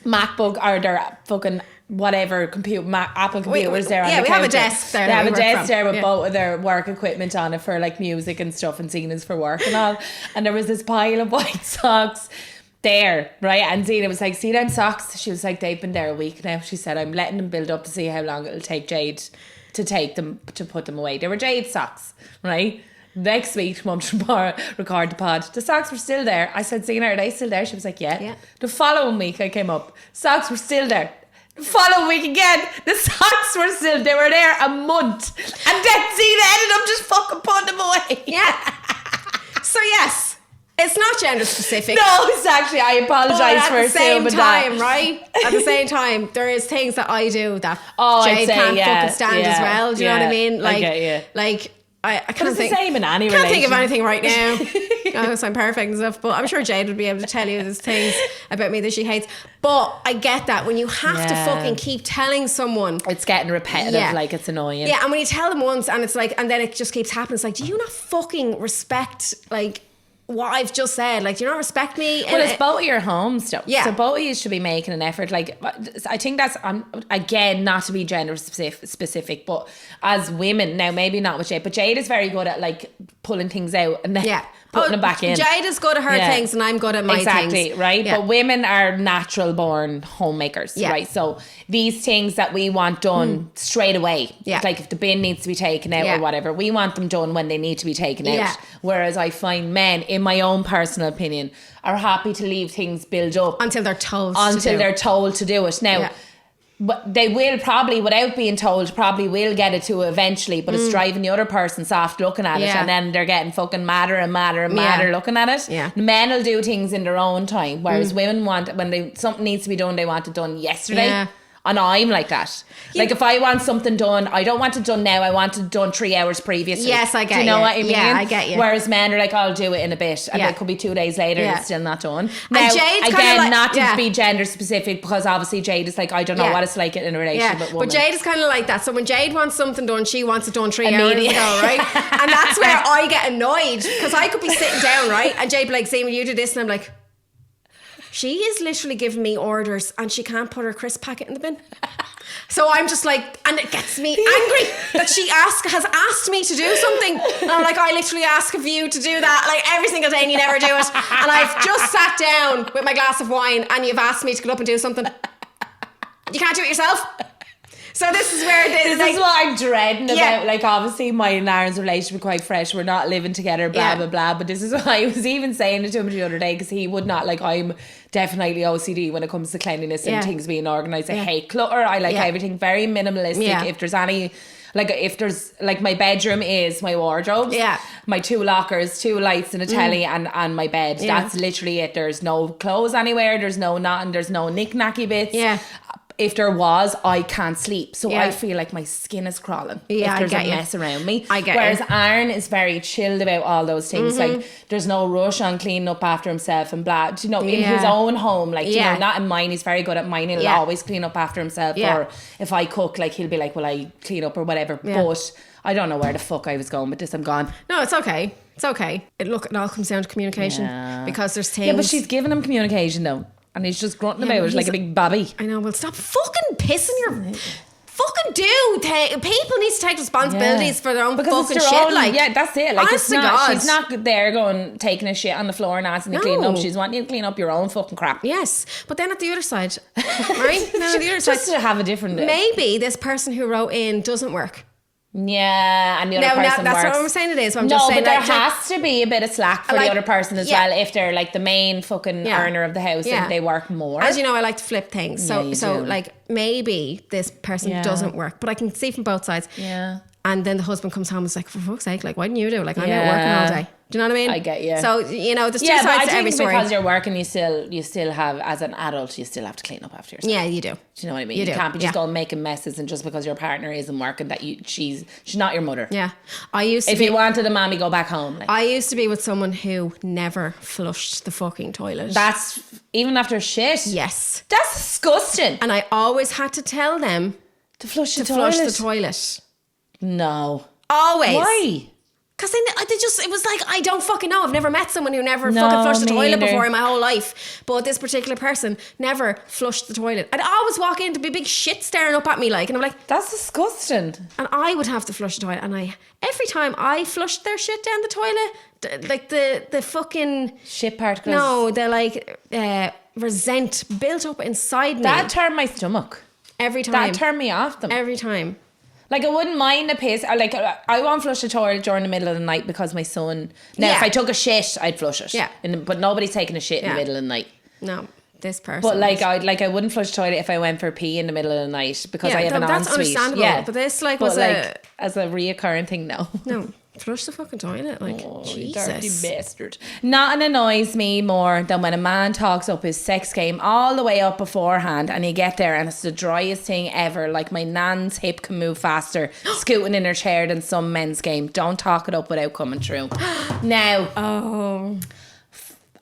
MacBook or their fucking whatever computer, Apple computers there on the counter. Yeah, we have a desk there. They have a desk there with both of their work equipment on it for like music and stuff and Zena's for work and all. And there was this pile of white socks there, right? And Zena was like, see them socks? She was like, they've been there a week now. She said, I'm letting them build up to see how long it'll take Jade to take them, to put them away. They were Jade socks, right? Next week, Mum should record the pod. The socks were still there. I said, Zena, are they still there? She was like, yeah. The following week I came up, socks were still there. The following week again, the socks were still, they were there a month. And then Zena ended up just fucking putting them away. Yeah. So yes, it's not gender specific. No, it's actually, I apologise for assuming that. At the same time, right? At the same time, there is things that I do that Jade can't fucking stand as well. Do you know what I mean? Like, I can't think. It's the same in any relation. Can't think of anything right now. I know I'm perfect and stuff, but I'm sure Jade would be able to tell you there's things about me that she hates. But I get that when you have to fucking keep telling someone, it's getting repetitive, like it's annoying. Yeah, and when you tell them once and it's like, and then it just keeps happening, it's like, do you not fucking respect like what I've just said? Like, do you not respect me? Well, it's both of your homes, though. Yeah. So both of you should be making an effort. Like, I think that's, again, not to be gender specific, but as women, now maybe not with Jade, but Jade is very good at like pulling things out and then putting them back in. Jade is good at her things and I'm good at my things. Exactly, right? Yeah. But women are natural born homemakers, right? So these things that we want done straight away, like if the bin needs to be taken out or whatever, we want them done when they need to be taken out. Whereas I find men, in my own personal opinion, are happy to leave things build up until they're told to do it. Now, But they will probably, without being told, probably will get it to eventually, but it's driving the other person soft looking at it, and then they're getting fucking madder and madder and madder looking at it. Yeah. Men will do things in their own time, whereas women want, when something needs to be done, they want it done yesterday. Yeah. And I'm like that. Like if I want something done, I don't want it done now. I want it done 3 hours previously. Yes, I get you. Do you know you. what I mean? Yeah, I get you. Whereas men are like, I'll do it in a bit, and it could be 2 days later and it's still not done. Now, Jade's again, like, not to be gender specific, because obviously Jade is like, I don't know what it's like in a relationship with women. But Jade is kind of like that. So when Jade wants something done, she wants it done 3 hours ago, right? And that's where I get annoyed, because I could be sitting down, right? And Jade be like, Zena, you do this, and I'm like, she is literally giving me orders and she can't put her crisp packet in the bin. So I'm just like, and it gets me angry that she has asked me to do something. And I'm like, I literally ask of you to do that like every single day and you never do it. And I've just sat down with my glass of wine and you've asked me to get up and do something. You can't do it yourself. So this is where this is what I'm dreading about. Like, obviously my and Aaron's relationship is quite fresh. We're not living together, blah blah blah. But this is why I was even saying it to him the other day, because he would not, like, I'm definitely OCD when it comes to cleanliness and things being organised. I hate clutter. I like everything very minimalistic. If there's any, like my bedroom is my wardrobe, my 2 lockers, 2 lights and a telly and my bed. That's literally it. There's no clothes anywhere. There's no nothing. There's no knick-knacky bits. If there was, I can't sleep. So I feel like my skin is crawling if there's a mess around me. Whereas Aaron is very chilled about all those things. Like, there's no rush on cleaning up after himself and blah. Do you know, in his own home, like, you know, not in mine. He's very good at mine. He'll always clean up after himself. Or if I cook, like, he'll be like, will I clean up or whatever. But I don't know where the fuck I was going with this. I'm gone. No, it's okay. It's okay. It all comes down to communication. Because there's things. Yeah, but she's giving him communication though. And he's just grunting about it like a big babby. I know. Well, stop fucking pissing your... Fucking do. People need to take responsibilities for their own fucking shit. Like, that's it. Like, honest to God. She's not there taking a shit on the floor and asking you to clean up. She's wanting you to clean up your own fucking crap. Yes. But then at the other side, right? Then at the other side, just to have a different... Maybe this person who wrote in doesn't work. Yeah, and the other person that's works. what I'm saying it is. But I'm just saying, but there has to be a bit of slack for the other person as well. If they're like the main fucking earner of the house and they work more. As you know, I like to flip things. So like, maybe this person doesn't work, but I can see from both sides. Yeah. And then the husband comes home and is like, for fuck's sake, like, why didn't you do it? Like, I'm out working all day. Do you know what I mean? I get you. So, you know, there's two sides to every story. Because you're working, you still have, as an adult, you still have to clean up after yourself. Yeah, you do. Do you know what I mean? You can't be just going making messes, and just because your partner isn't working, that she's not your mother. Yeah. If you wanted a mommy, go back home. Like. I used to be with someone who never flushed the fucking toilet. That's, even after shit? Yes. That's disgusting. And I always had to tell them to flush the toilet. No. Always. Why? Because it was like, I don't fucking know. I've never met someone who never fucking flushed the toilet before in my whole life. But this particular person never flushed the toilet. I'd always walk in to be big shit staring up at me, like, and I'm like, that's disgusting. And I would have to flush the toilet. And every time I flushed their shit down the toilet, like the fucking shit particles. No, the like resent built up inside me. That turned my stomach. Every time. That turned me off them. Every time. Like, I wouldn't mind a piss. Like, I won't flush the toilet during the middle of the night because my son... Now, if I took a shit, I'd flush it. Yeah. But nobody's taking a shit in the middle of the night. No, this person. But, I wouldn't flush the toilet if I went for a pee in the middle of the night because I have an ensuite. That's understandable. Yeah. But this, as a reoccurring thing, no. No. Flush the fucking toilet, like, Jesus. Dirty bastard. Nothing annoys me more than when a man talks up his sex game all the way up beforehand and you get there and it's the driest thing ever. Like, my nan's hip can move faster scooting in her chair than some men's game. Don't talk it up without coming through. Now,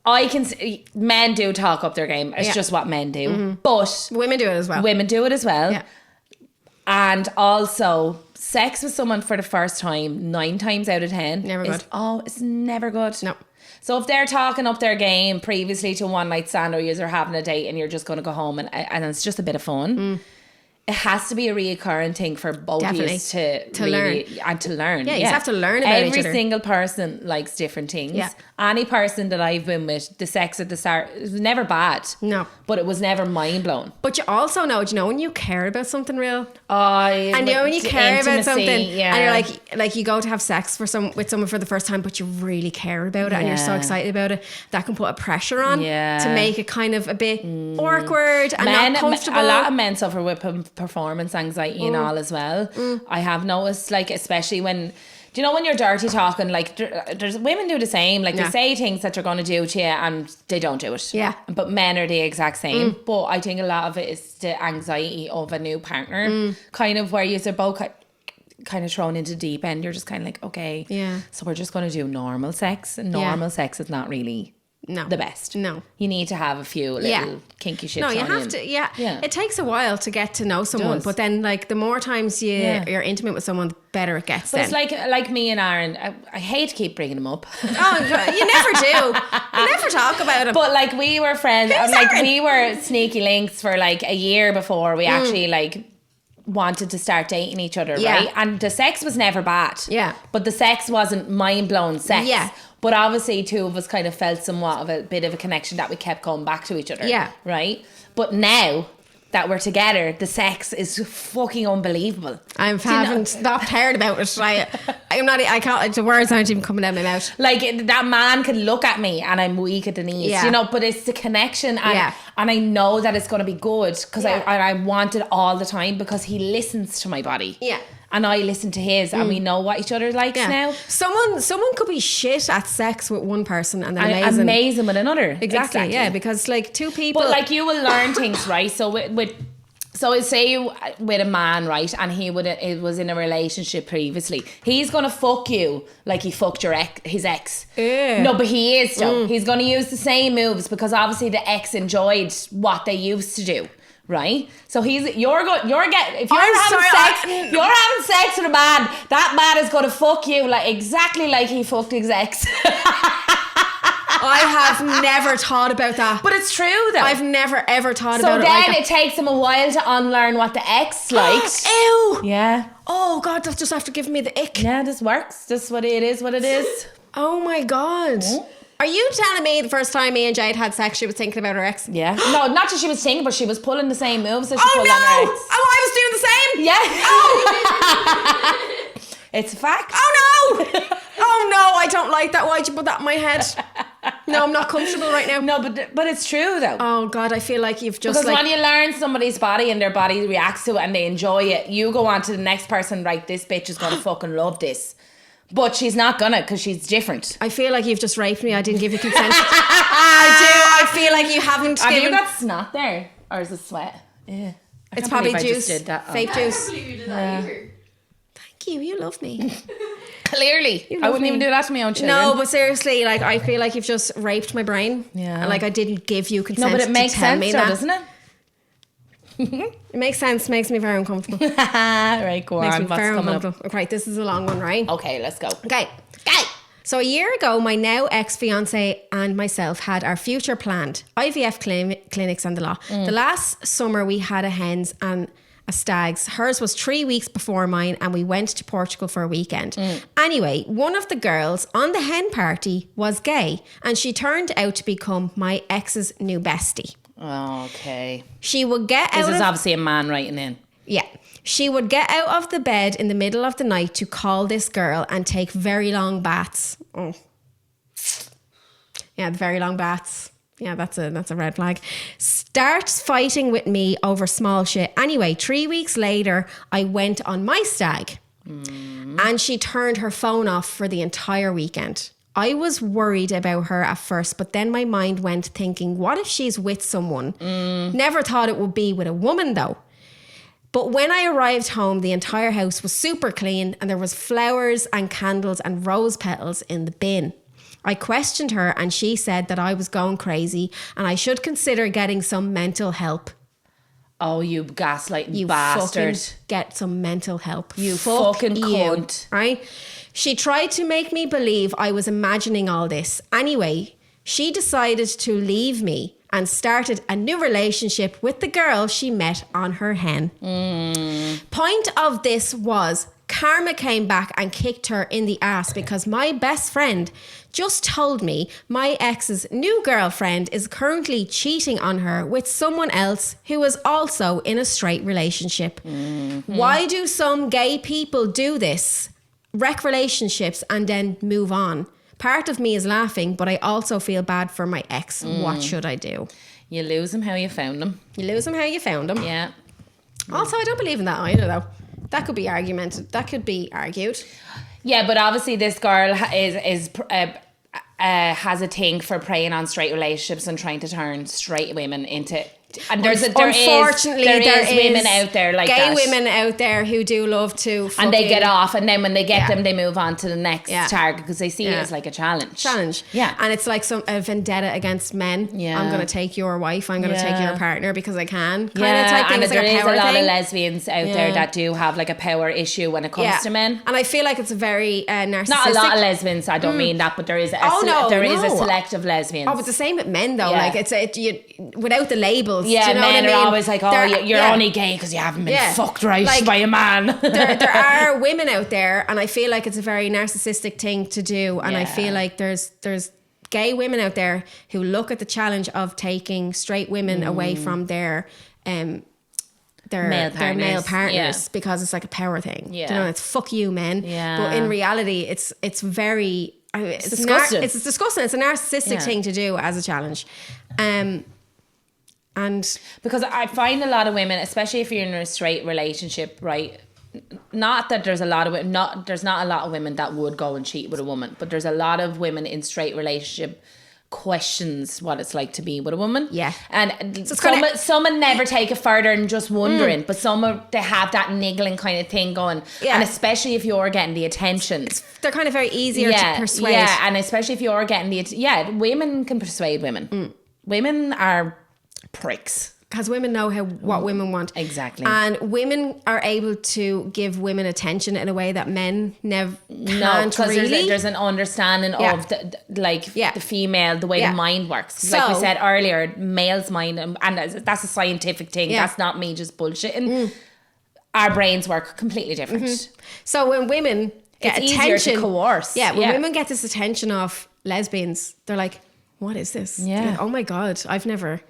I can see, men do talk up their game. It's just what men do. Mm-hmm. But women do it as well. Yeah. And also, sex with someone for the first time, 9 times out of 10, never good. It's never good. No. So if they're talking up their game previously to one night stand, or you're having a date and you're just going to go home and it's just a bit of fun, it has to be a reoccurring thing for both of you to really, learn. And to learn. Yeah, you have to learn about each other. Every single person likes different things. Yeah. Any person that I've been with, the sex at the start, it was never bad. No. But it was never mind blown. But you also know, do you know when you care about something real? And you know when you care about something, yeah. and you're like you go to have sex with someone for the first time, but you really care about it, and you're so excited about it, that can put a pressure on to make it kind of a bit awkward and not comfortable. A lot of men suffer with performance anxiety and all as well. I have noticed, like, especially when, do you know when you're dirty talking, like there's women do the same, like they say things that they're going to do to you and they don't do it. Yeah. But men are the exact same. But I think a lot of it is the anxiety of a new partner, kind of where you're both kind of thrown into the deep end. You're just kind of like, okay, so we're just going to do normal sex, and normal sex is not really the best. No. You need to have a few little kinky shit. No, you have to. Yeah. It takes a while to get to know someone, but then like the more times you're intimate with someone, the better it gets. But it's like me and Aaron. I hate to keep bringing them up. Oh, you never do. You never talk about them. But like we were friends. We were sneaky links for like a year before we actually like wanted to start dating each other, right? And the sex was never bad. Yeah. But the sex wasn't mind-blown sex. Yeah. But obviously two of us kind of felt somewhat of a bit of a connection that we kept going back to each other. Yeah. Right? But now that we're together, the sex is fucking unbelievable. I haven't stopped hearing about it. I can't, the words aren't even coming out of my mouth. Like, that man can look at me and I'm weak at the knees, you know, but it's the connection, and I know that it's going to be good because I want it all the time because he listens to my body. Yeah. And I listen to his, and we know what each other likes now. Someone could be shit at sex with one person and then amazing with another. Exactly. Yeah, because like two people. But like you will learn things, right? So so say with a man, right, and it was in a relationship previously, he's gonna fuck you like he fucked his ex. Yeah. No, but he is still. He's gonna use the same moves because obviously the ex enjoyed what they used to do. Right, so if you're having sex with a man, that man is gonna fuck you like exactly like he fucked his ex. I have never thought about that, but it's true though. I've never ever thought about it. So then it takes him a while to unlearn what the ex likes. Ew. Yeah. Oh God, that's just after giving me the ick. Yeah, this works. This is what it is. What it is. Oh my God. Are you telling me the first time me and Jade had sex, she was thinking about her ex? Yeah. No, not just she was thinking, but she was pulling the same moves that she pulled on her ex. Oh, I was doing the same? Yeah. Oh. It's a fact. Oh, no. Oh, no, I don't like that. Why'd you put that in my head? No, I'm not comfortable right now. No, but it's true, though. Oh, God, I feel like you've just Because when you learn somebody's body and their body reacts to it and they enjoy it, you go on to the next person, right, this bitch is going to fucking love this. But she's not gonna, because she's different. I feel like you've just raped me. I didn't give you consent. I do. I feel like you haven't Have given... you got snot there? Or is it sweat? Yeah. It's probably juice. Fake juice. I can't believe you did that either. Thank you. You love me. Clearly. I wouldn't even do that to my own children. No, but seriously, like, I feel like you've just raped my brain. Yeah. And like, I didn't give you consent. No, but it makes sense though, doesn't it? It makes sense. Makes me very uncomfortable. Right, go on. What's coming up? Okay, this is a long one, right? Okay, let's go. Okay. So a year ago, my now ex-fiance and myself had our future planned. IVF clinics and the law. The last summer we had a hens and a stag's. Hers was 3 weeks before mine, and we went to Portugal for a weekend. Anyway, one of the girls on the hen party was gay, and she turned out to become my ex's new bestie. Okay. She would get out. This is obviously a man writing in. Yeah. She would get out of the bed in the middle of the night to call this girl and take very long baths. Oh. Yeah, the very long baths. Yeah, that's a red flag. Starts fighting with me over small shit. Anyway, 3 weeks later, I went on my stag. And she turned her phone off for the entire weekend. I was worried about her at first, but then my mind went thinking, what if she's with someone? Never thought it would be with a woman though. But when I arrived home, the entire house was super clean and there was flowers and candles and rose petals in the bin. I questioned her and she said that I was going crazy and I should consider getting some mental help. Oh, you gaslighting bastard. Get some mental help. You fucking cunt. Right? She tried to make me believe I was imagining all this. Anyway, she decided to leave me and started a new relationship with the girl she met on her hen. Point of this was karma came back and kicked her in the ass because my best friend just told me my ex's new girlfriend is currently cheating on her with someone else who is also in a straight relationship. Why do some gay people do this? Wreck relationships and then move on. Part of me is laughing, but I also feel bad for my ex. What should I do? You lose them how you found them. You lose them how you found them. Yeah. Also, I don't believe in that either, though. That could be argumented. That could be argued. Yeah, but obviously this girl has a thing for preying on straight relationships and trying to turn straight women into... And there is women out there like gay that. women out there who do love to and they get off, and then when they get them, they move on to the next target because they see it as like a challenge. Yeah. And it's like a vendetta against men. Yeah. I'm going to take your wife, I'm going to take your partner because I can. Type thing. And there is a lot thing. of lesbians out there that do have like a power issue when it comes to men. And I feel like it's a very narcissistic... Not a lot of lesbians, I don't mean that, but there is a selective lesbians. Oh, but the same with men though. Like without the label. Yeah, do you know men what I are mean? always like, you're only gay because you haven't been fucked right by a man. there are women out there, and I feel like it's a very narcissistic thing to do. And I feel like there's gay women out there who look at the challenge of taking straight women away from their male partners because it's like a power thing. Yeah. You know, it's fuck you, men. Yeah. But in reality, it's very... It's disgusting. It's disgusting. It's a narcissistic thing to do as a challenge. And because I find a lot of women, especially if you're in a straight relationship, right? Not that there's a lot of there's not a lot of women that would go and cheat with a woman, but there's a lot of women in straight relationship questions what it's like to be with a woman. Yeah. And so some never take it further and just wondering, but some they have that niggling kind of thing going. Yeah. And especially if you're getting the attention. They're kind of very easier to persuade. Yeah, and especially if you're getting women can persuade women. Women are pricks. Because women know what women want. Exactly. And women are able to give women attention in a way that men never can't really. There's an understanding of the female, the way the mind works. So, like we said earlier, male's mind, and that's a scientific thing. Yeah. That's not me just bullshitting. Our brains work completely different. So when women get attention, easier to coerce. Yeah, when women get this attention of lesbians, they're like, what is this? Yeah. Like, oh my God, I've never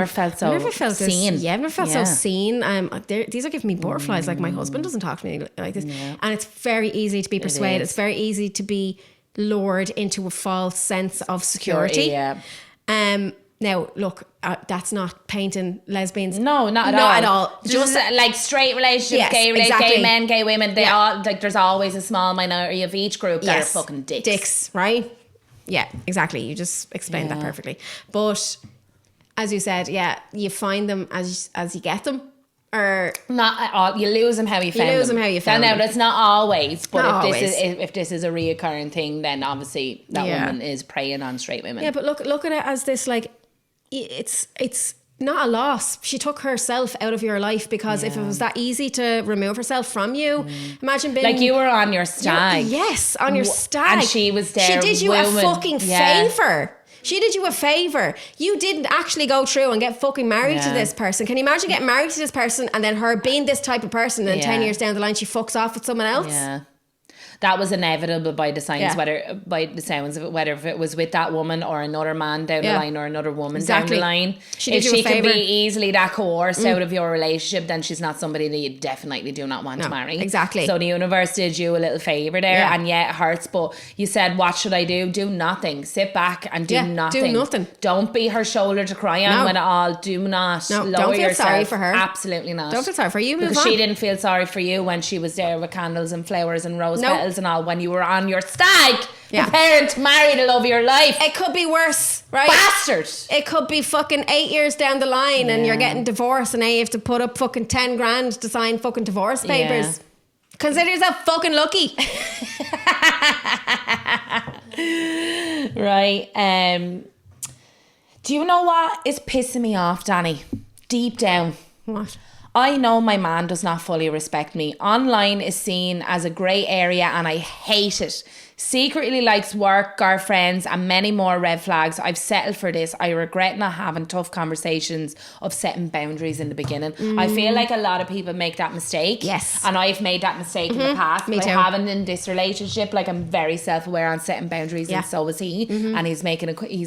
felt seen. Yeah, I've never felt so seen. These are giving me butterflies. Like my husband doesn't talk to me like this. Yeah. And it's very easy to be persuaded. It's very easy to be lured into a false sense of security. Yeah. Now, look, that's not painting lesbians. No, not at all. Just like straight relationships, gay men, gay women. They all like. There's always a small minority of each group that are fucking dicks. Dicks, right? Yeah, exactly. You just explained that perfectly. But as you said, you find them as you get them, or not at all. You lose them how you found them. Now that's not always, but if this is a reoccurring thing, then obviously that woman is preying on straight women. Yeah, but look at it as this, like, it's not a loss. She took herself out of your life because if it was that easy to remove herself from you, imagine being like you were on your stag. On your stag, and she was there. She did you a fucking favour. She did you a favour. You didn't actually go through and get fucking married to this person. Can you imagine getting married to this person and then her being this type of person and 10 years down the line she fucks off with someone else? Yeah. That was inevitable by the signs, whether if it was with that woman or another man down the line or another woman down the line. If she can be easily that coerced out of your relationship, then she's not somebody that you definitely do not want to marry. Exactly. So the universe did you a little favour there, and it hurts. But you said, what should I do? Do nothing. Sit back and do nothing. Do nothing. Don't be her shoulder to cry on when it all. Do not lower don't feel yourself. sorry for her. Absolutely not. Don't feel sorry for her. You because she didn't feel sorry for you when she was there with candles and flowers and rose petals and all when you were on your stag preparing to marry the love of your life. It could be worse, right? Bastard. It could be fucking 8 years down the line and you're getting divorced and now you have to put up fucking 10 grand to sign fucking divorce papers. Consider yourself fucking lucky. Right. Do you know what is pissing me off, Danny? Deep down. What? I know my man does not fully respect me. Online is seen as a grey area and I hate it. Secretly likes work, girlfriends, and many more red flags. I've settled for this. I regret not having tough conversations of setting boundaries in the beginning. I feel like a lot of people make that mistake. Yes. And I've made that mistake in the past. Me too. I haven't in this relationship. Like, I'm very self-aware on setting boundaries, and so is he. And he's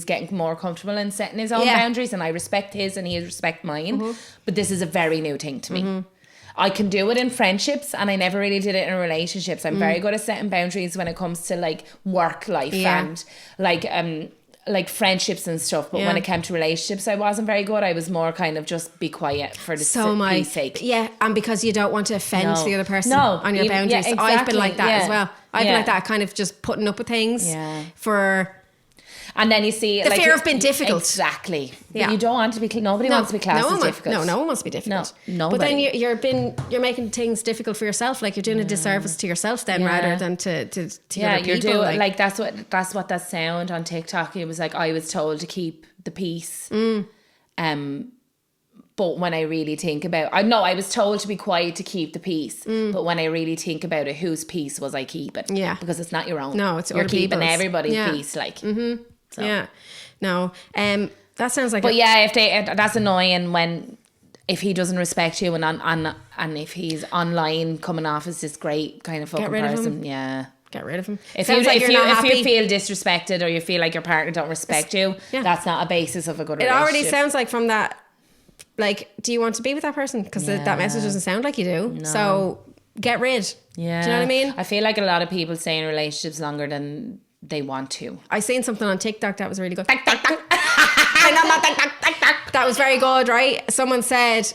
getting more comfortable in setting his own boundaries, and I respect his and he respect mine. But this is a very new thing to me. I can do it in friendships, and I never really did it in relationships. I'm very good at setting boundaries when it comes to like work life and like friendships and stuff. But when it came to relationships, I wasn't very good. I was more kind of just be quiet for the peace sake. Yeah, and because you don't want to offend the other person on your boundaries. Yeah, exactly. I've been like that as well. I've been like that, kind of just putting up with things for... And then you see the fear of being difficult. Exactly. Yeah. You don't want to be. Nobody wants to be classed as difficult. No one wants to be difficult. No, nobody. But then you're making things difficult for yourself. Like, you're doing a disservice to yourself then, rather than to other people. You're doing like that's what that sound on TikTok. It was like, I was told to keep the peace. But when I really think about, I was told to be quiet to keep the peace. But when I really think about it, whose peace was I keeping? Yeah, because it's not your own. No, it's you're keeping people's. everybody's peace. Like. So. Yeah, no, that sounds like. But that's annoying if he doesn't respect you and if he's online coming off as this great kind of fucking person. Yeah, get rid of him. If you feel disrespected or you feel like your partner don't respect you, that's not a basis of a good relationship. It already sounds like from that. Like, do you want to be with that person? Because that message doesn't sound like you do. No. So get rid. Yeah, do you know what I mean? I feel like a lot of people stay in relationships longer than they want to. I seen something on TikTok that was really good. That was very good, right? Someone said,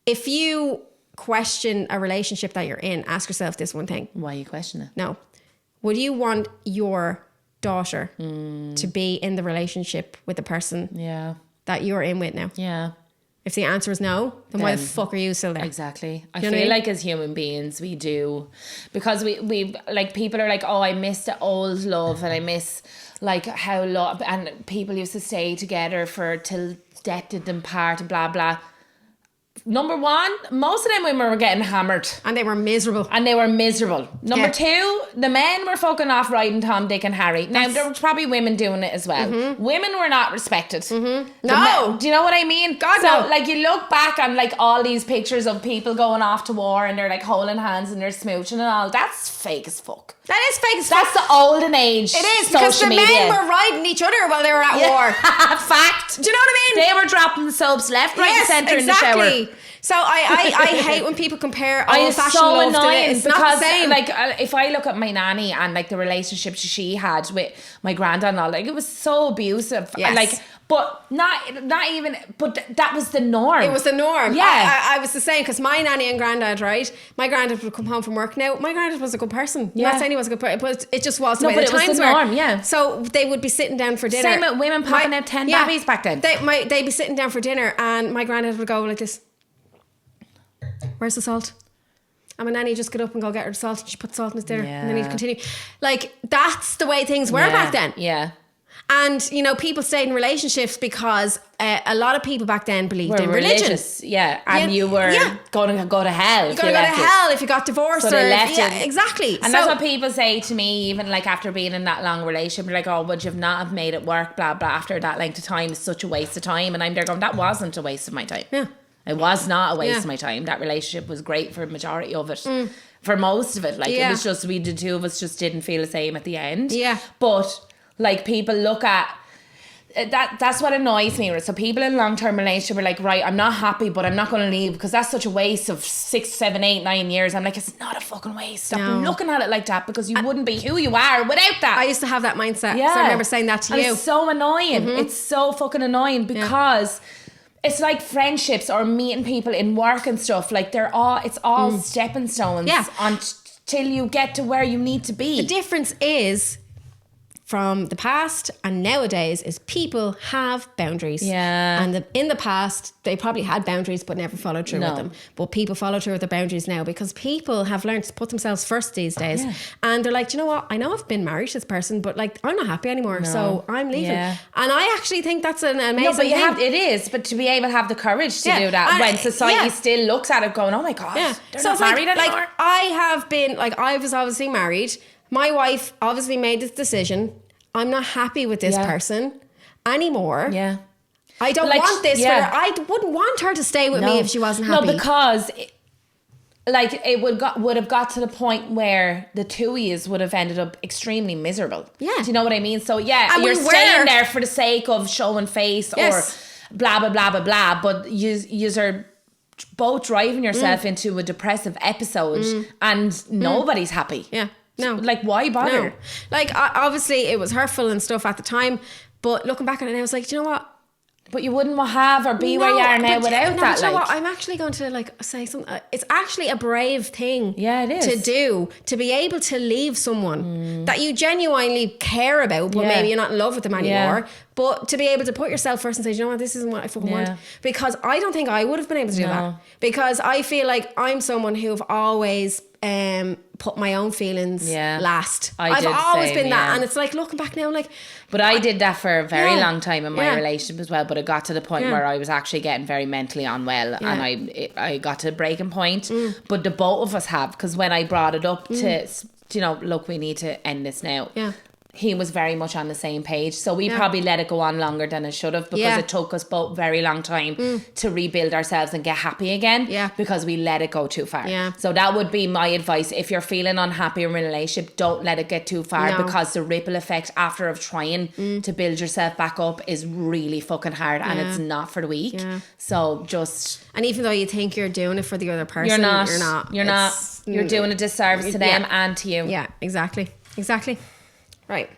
if you question a relationship that you're in, ask yourself this one thing. Why you question it? No. Would you want your daughter to be in the relationship with the person that you're in with now? Yeah. If the answer is no, then why the fuck are you still there? Exactly. I feel like as human beings we do, because we like, people are like, oh, I miss the old love, and I miss like how long, and people used to stay together till death did them part and blah blah. Number one, most of them women were getting hammered. And they were miserable. Number two, the men were fucking off riding Tom, Dick and Harry. Now, there were probably women doing it as well. Women were not respected. No. Do you know what I mean? God, so, no. like, you look back on, like, all these pictures of people going off to war and they're, like, holding hands and they're smooching and all. That's fake as fuck. That is fake as fuck. That's the olden age. It is, because the men were riding each other while they were at war. Fact. Do you know what I mean? They were dropping soaps left, right, and centre in the shower. So I hate when people compare old-fashioned love to it. It's because, not the same. Like, if I look at my nanny and like the relationship she had with my granddad and all, like, it was so abusive. Yes. Like, but not even. But that was the norm. It was the norm. Yeah, I was the same, because my nanny and granddad, right? My granddad would come home from work. Now, my granddad was a good person. I'm not saying he was a good person, but it just was the way the times were. Norm, yeah. So they would be sitting down for dinner. Same with women popping out 10 babies back then. They'd be sitting down for dinner, and my granddad would go like this. Where's the salt? And my nanny just get up and go get her the salt, and she put salt in his dinner, and then he'd continue. Like, that's the way things were back then. Yeah. And, you know, people stayed in relationships because a lot of people back then believed in religion. Yeah. And you were going to go to hell. You're going to go to hell if you got divorced. So they left it. Exactly. And that's what people say to me, even like after being in that long relationship. They're like, oh, would you have not have made it work, blah, blah, after that length of time is such a waste of time. And I'm there going, that wasn't a waste of my time. Yeah. It was not a waste of my time. That relationship was great for a majority of it. For most of it. Like, it was just, the two of us just didn't feel the same at the end. Yeah. But, like, people look at, that's what annoys me. So people in long-term relationship are like, right, I'm not happy, but I'm not going to leave because that's such a waste of 6, 7, 8, 9 years. I'm like, it's not a fucking waste. Stop looking at it like that, because you wouldn't be who you are without that. I used to have that mindset. Yeah. So I remember saying that to you. It's so annoying. It's so fucking annoying, because it's like friendships or meeting people in work and stuff. Like, it's all stepping stones until you get to where you need to be. The difference is, from the past and nowadays, is people have boundaries. Yeah. And in the past, they probably had boundaries but never followed through with them. But people follow through with their boundaries now, because people have learned to put themselves first these days. Yeah. And they're like, do you know what? I know I've been married to this person, but like, I'm not happy anymore, so I'm leaving. Yeah. And I actually think that's an amazing thing. It is, but to be able to have the courage to do that when society still looks at it going, oh my God, they're not married anymore. Like, I have been, like, I was obviously married, my wife obviously made this decision. I'm not happy with this person anymore. Yeah. I don't want this. Yeah. I wouldn't want her to stay with me if she wasn't happy. No, because it would have got to the point where the two of you would have ended up extremely miserable. Yeah. Do you know what I mean? So yeah, And you're staying there for the sake of showing face or blah blah blah blah blah. But you are both driving yourself into a depressive episode, and nobody's happy. Yeah. No. Like, why bother? No. Like, obviously, it was hurtful and stuff at the time. But looking back on it, I was like, do you know what? But you wouldn't have or be where you are now without that. You know what? I'm actually going to say something. It's actually a brave thing. Yeah, it is. To do, to be able to leave someone that you genuinely care about, but maybe you're not in love with them anymore. But to be able to put yourself first and say, you know what, this isn't what I fucking want. Because I don't think I would have been able to do that. Because I feel like I'm someone who've always put my own feelings last. I've always been that. And it's like, looking back now, like... But I did that for a very long time in my relationship as well. But it got to the point where I was actually getting very mentally unwell, and I got to a breaking point. But the both of us have, because when I brought it up to, you know, look, we need to end this now. Yeah. He was very much on the same page. So we probably let it go on longer than it should have, because it took us both very long time to rebuild ourselves and get happy again. Yeah. Because we let it go too far. Yeah. So that would be my advice. If you're feeling unhappy in a relationship, don't let it get too far, because the ripple effect after of trying to build yourself back up is really fucking hard, and it's not for the weak. Yeah. So just... And even though you think you're doing it for the other person, you're not. You're doing a disservice to them and to you. Yeah, exactly. Right.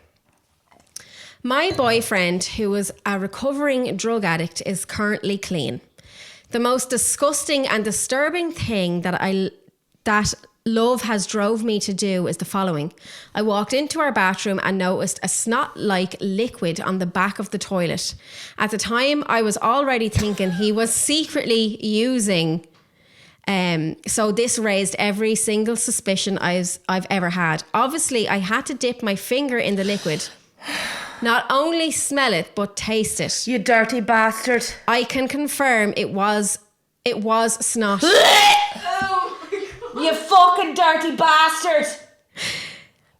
My boyfriend, who was a recovering drug addict, is currently clean. The most disgusting and disturbing thing that love has drove me to do is the following. I walked into our bathroom and noticed a snot-like liquid on the back of the toilet. At the time, I was already thinking he was secretly using... so this raised every single suspicion I've ever had. Obviously, I had to dip my finger in the liquid. Not only smell it, but taste it. You dirty bastard. I can confirm it was snot. You fucking dirty bastard.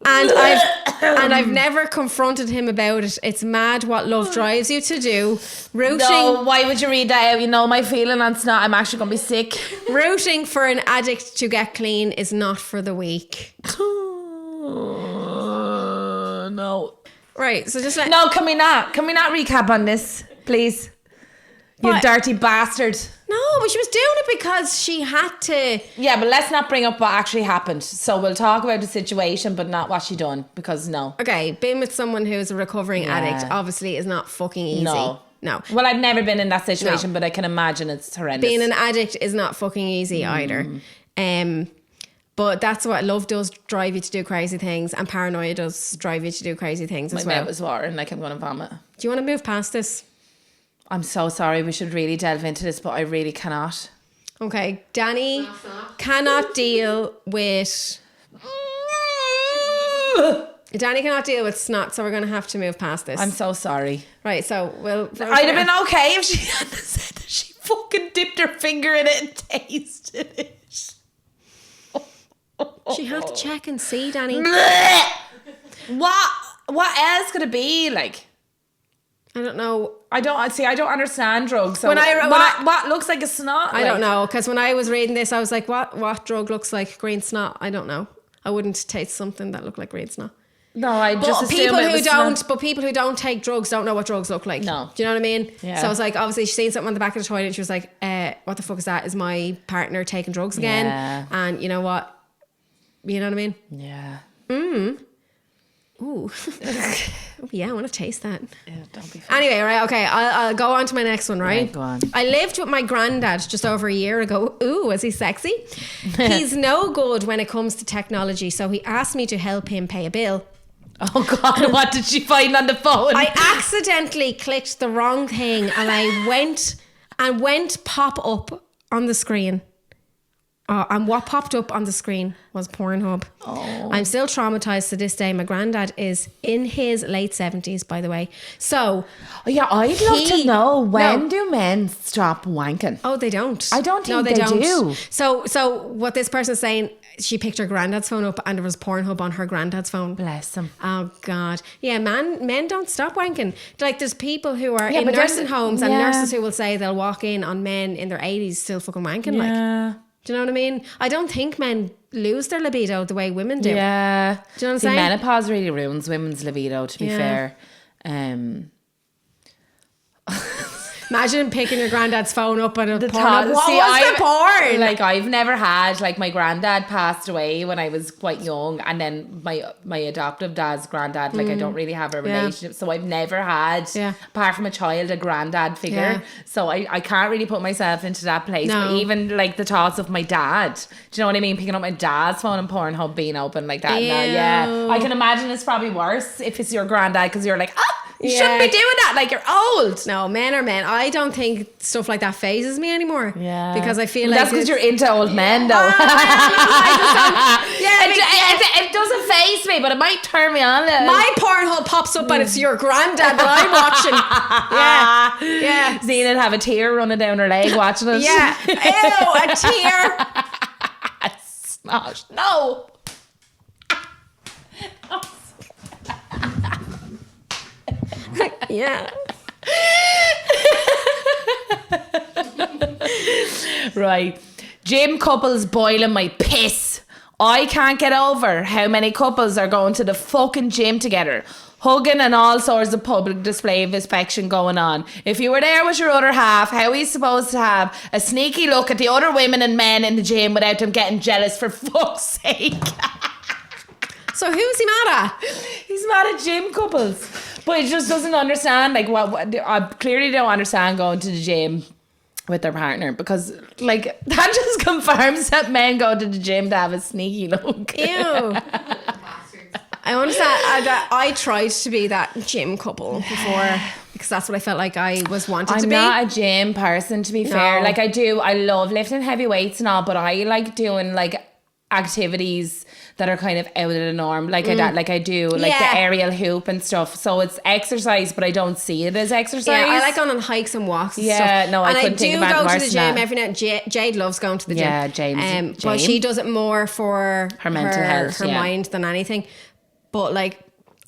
And I've never confronted him about it. It's mad what love drives you to do. No, why would you read that out? You know my feeling on snot. I'm actually going to be sick. Rooting for an addict to get clean is not for the weak. No. Right, so just No, can we not recap on this, please? You dirty bastard. No, but she was doing it because she had to. Yeah, but let's not bring up what actually happened. So we'll talk about the situation, but not what she done, because no. Okay, being with someone who's a recovering addict obviously is not fucking easy. No. Well, I've never been in that situation, but I can imagine it's horrendous. Being an addict is not fucking easy either. But that's what love does, drive you to do crazy things, and paranoia does drive you to do crazy things as well. My mouth is watering like I'm going to vomit. Do you want to move past this? I'm so sorry. We should really delve into this, but I really cannot. Okay, Danny cannot deal with... Danny cannot deal with snot, so we're going to have to move past this. I'm so sorry. Right, so we'll... I'd have been okay if she hadn't said that she fucking dipped her finger in it and tasted it. She had to check and see, Danny. What else could it be like? I don't know. I don't understand drugs. So what looks like a snot? I don't know, because when I was reading this, I was like, what drug looks like green snot? I don't know. I wouldn't taste something that looked like green snot. No, I just assume it was snot. But people who don't take drugs don't know what drugs look like. No. Do you know what I mean? Yeah. So I was like, obviously she's seen something on the back of the toilet and she was like, what the fuck is that? Is my partner taking drugs again? Yeah. And you know what? You know what I mean? Yeah. Ooh. Yeah, I want to taste that. Yeah, don't be funny. Anyway, right, okay, I'll go on to my next one, right? Go on. I lived with my granddad just over a year ago. Ooh, is he sexy? He's no good when it comes to technology, so he asked me to help him pay a bill. Oh God, what did she find on the phone? I accidentally clicked the wrong thing and I went pop up on the screen. And what popped up on the screen was Pornhub. Oh. I'm still traumatized to this day. My granddad is in his late 70s, by the way. So, yeah, I'd love to know, when do men stop wanking? Oh, they don't. I don't think they do. So what this person's saying, she picked her granddad's phone up and there was Pornhub on her granddad's phone. Bless him. Oh God. Yeah, men don't stop wanking. Like there's people who are Yeah, in but nursing homes and yeah. nurses who will say they'll walk in on men in their 80s still fucking wanking. Yeah. Like, do you know what I mean? I don't think men lose their libido the way women do. Yeah. Do you know what I'm See, saying? menopause really ruins women's libido, to be fair. Imagine picking your granddad's phone up and the thought- porn. What see, was the porn? Like, I've never had, like, my granddad passed away when I was quite young, and then my adoptive dad's granddad, like, I don't really have a relationship, so I've never had, apart from a child, a granddad figure. Yeah. So I can't really put myself into that place. No. But even, like, the thoughts of my dad, do you know what I mean? Picking up my dad's phone and Pornhub being open like that. Ew. Now, yeah. I can imagine it's probably worse if it's your granddad, because you're like, you shouldn't be doing that, like, you're old. No, men are men. I don't think stuff like that phases me anymore. Yeah. Because I feel Well, like that's because you're into old men, though. It doesn't faze me, but it might turn me on. My Pornhub pops up and it's your granddad that I'm watching. Yeah. Zena have a tear running down her leg watching it. Yeah. Ew, a tear. Smash. No. Yeah. Right. Gym couples boiling my piss. I can't get over how many couples are going to the fucking gym together, hugging and all sorts of public display of affection going on. If you were there with your other half, how are you supposed to have a sneaky look at the other women and men in the gym without them getting jealous, for fuck's sake? So who's he mad at? He's mad at gym couples. But he just doesn't understand, like, what I clearly don't understand going to the gym with their partner, because, like, that just confirms that men go to the gym to have a sneaky look. Ew. I understand. I tried to be that gym couple before because that's what I felt like I was wanted to be. I'm not a gym person, to be fair. Like, I love lifting heavy weights and all, but I like doing, like, activities that are kind of out of the norm, like I do the aerial hoop and stuff. So it's exercise, but I don't see it as exercise. Yeah, I like going on hikes and walks and stuff. Yeah, no, I couldn't think about and I do go worse to the than gym that. every night. Jade loves going to the gym. Yeah, James. But she does it more for her mental health, her mind than anything. But like,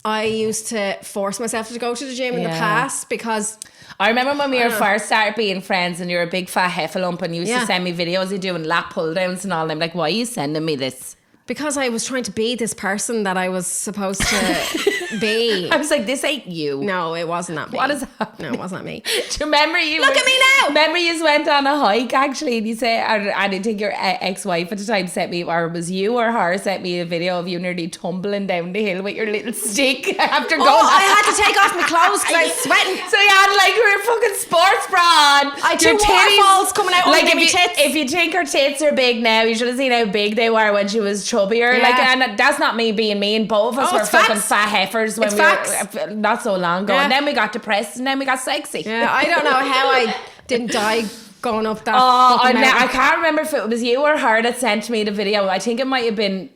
I used to force myself to go to the gym in the past because I remember when we were first started being friends and you were a big fat heffalump and you used to send me videos of doing lap pull downs and all, and I'm like, why are you sending me this? Because I was trying to be this person that I was supposed to be. I was like, this ain't you. No, it wasn't that me. What is happening? No, it wasn't me. Do you remember you? Look at me now! Remember you went on a hike actually, and you said, I didn't think your ex-wife at the time sent me, or it was you or her, sent me a video of you nearly tumbling down the hill with your little stick after going. I had to take off my clothes because I was sweating. So you had like your fucking sports bra on. I had two waterfalls coming out like under my tits. If you think her tits are big now, you should have seen how big they were when she was chubbier. Yeah. Like, and that's not me being mean. Both of us were it's fucking facts. fat heifers when It's we were facts. not so long ago. Yeah. And then we got depressed, and then we got sexy. Yeah, I don't know how I didn't die going up that. I can't remember if it was you or her that sent me the video. I think it might have been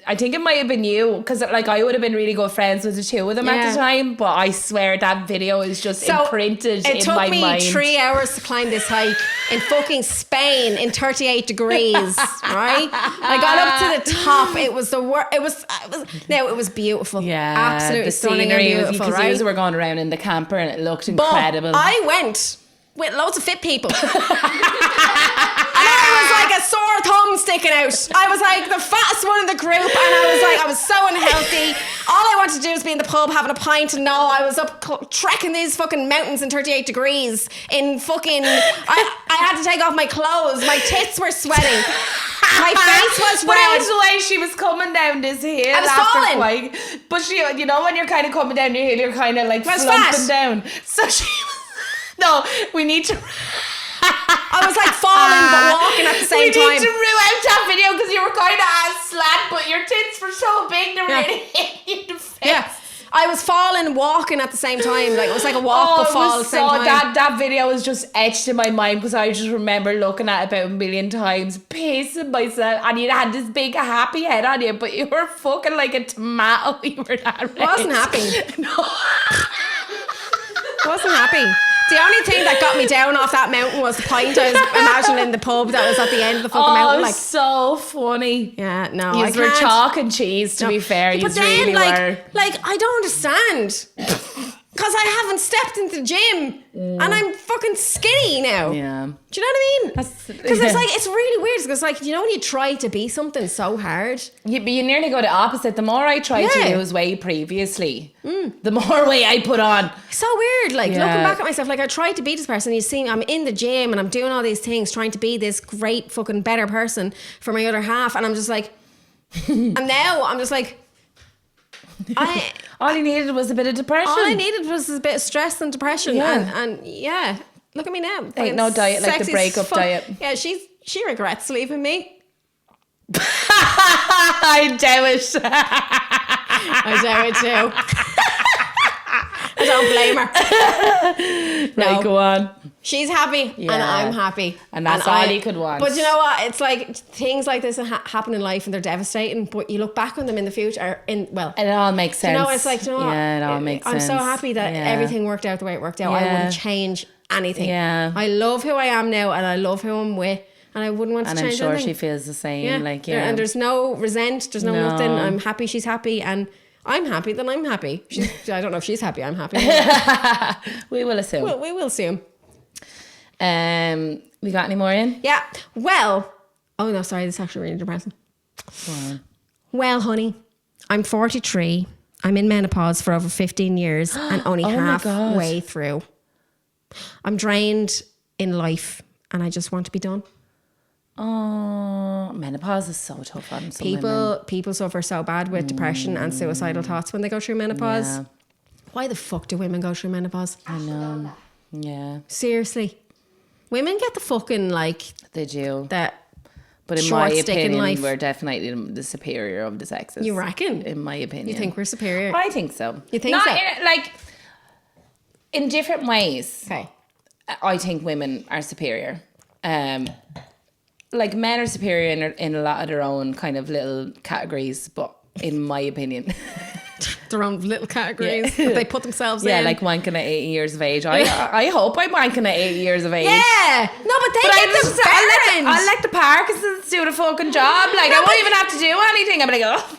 you, because like I would have been really good friends with the two of them at the time. But I swear that video is just imprinted in my mind. It took me 3 hours to climb this hike in fucking Spain in 38 degrees. Right? I got up to the top. It was the worst. It was beautiful. Yeah, absolutely the stunning and scenery was, beautiful. because Right? you were going around in the camper and it looked But incredible. I went with loads of fit people. And I was like a sore thumb sticking out. I was like the fattest one in the group, and I was so unhealthy. All I wanted to do was be in the pub having a pint, and no, I was up trekking these fucking mountains in 38 degrees in fucking... I had to take off my clothes. My tits were sweating. My face was But red. it was the way she was coming down this hill. I was falling. Like, but she, you know, when you're kind of coming down your hill, you're kind of like I was slumping fat. down. So she no, we need to... I was like falling but walking at the same time. We need to rue out that video because you were kind of slat, but your tits were so big they were really hitting you in the face. Yeah. I was falling and walking at the same time. Like it was like a walk but fall at the same time. That video was just etched in my mind because I just remember looking at it about a million times, pissing myself, and you had this big happy head on you, but you were fucking like a tomato. You were that red. I wasn't happy. No. Wasn't happy. The only thing that got me down off that mountain was the pint I was imagining in the pub that was at the end of the fucking mountain. Like, so funny. Yeah, no, You were chalk and cheese, to be fair. You really were. Like, I don't understand. Because I haven't stepped into the gym and I'm fucking skinny now. Yeah. Do you know what I mean? Because it's like, it's really weird. Because like, you know, when you try to be something so hard. But you nearly go the opposite. The more I tried to lose weight previously, the more weight I put on. So weird. Like looking back at myself, like I tried to be this person. You see, I'm in the gym and I'm doing all these things, trying to be this great fucking better person for my other half. And I'm just like, and now I'm just like, all you needed was a bit of depression. All I needed was a bit of stress and depression. Yeah. And yeah, look at me now. Ain't no diet like the breakup diet. Yeah, she regrets leaving me. I doubt it. I doubt it too. I don't blame her. No, go on. She's happy and I'm happy. And that's all you could want. But you know what? It's like things like this happen in life and they're devastating, but you look back on them in the future and it all makes sense. You know, it's like, you know what? Yeah, it all makes sense. I'm so happy that everything worked out the way it worked out. I wouldn't change anything. Yeah. I love who I am now and I love who I'm with. And I wouldn't want to change anything. And I'm sure she feels the same. Yeah. And there's no resent. There's no nothing. I'm happy she's happy. And I'm happy that I'm happy. I don't know if she's happy. I'm happy. We will assume. Well, we will assume. We got any more in? Yeah. Well. Oh, no, sorry. This is actually really depressing. Go on. Well, honey, I'm 43. I'm in menopause for over 15 years and only halfway through. I'm drained in life and I just want to be done. Oh, menopause is so tough on some women. People suffer so bad with depression and suicidal thoughts when they go through menopause. Yeah. Why the fuck do women go through menopause? I know. Yeah. Seriously. Women get the fucking they do. That but in my opinion, life. we're definitely the superior of the sexes. You reckon? In my opinion. You think we're superior? I think so. You think so? In different ways. Okay. I think women are superior. Men are superior in a lot of their own kind of little categories, but in my opinion, their own little categories that they put themselves in. Yeah, like wanking at 80 years of age. I hope I'm wanking at 80 years of age. Yeah, no, but they get the I'll let the Parkinsons do the fucking job. I won't even have to do anything. I'm like, oh.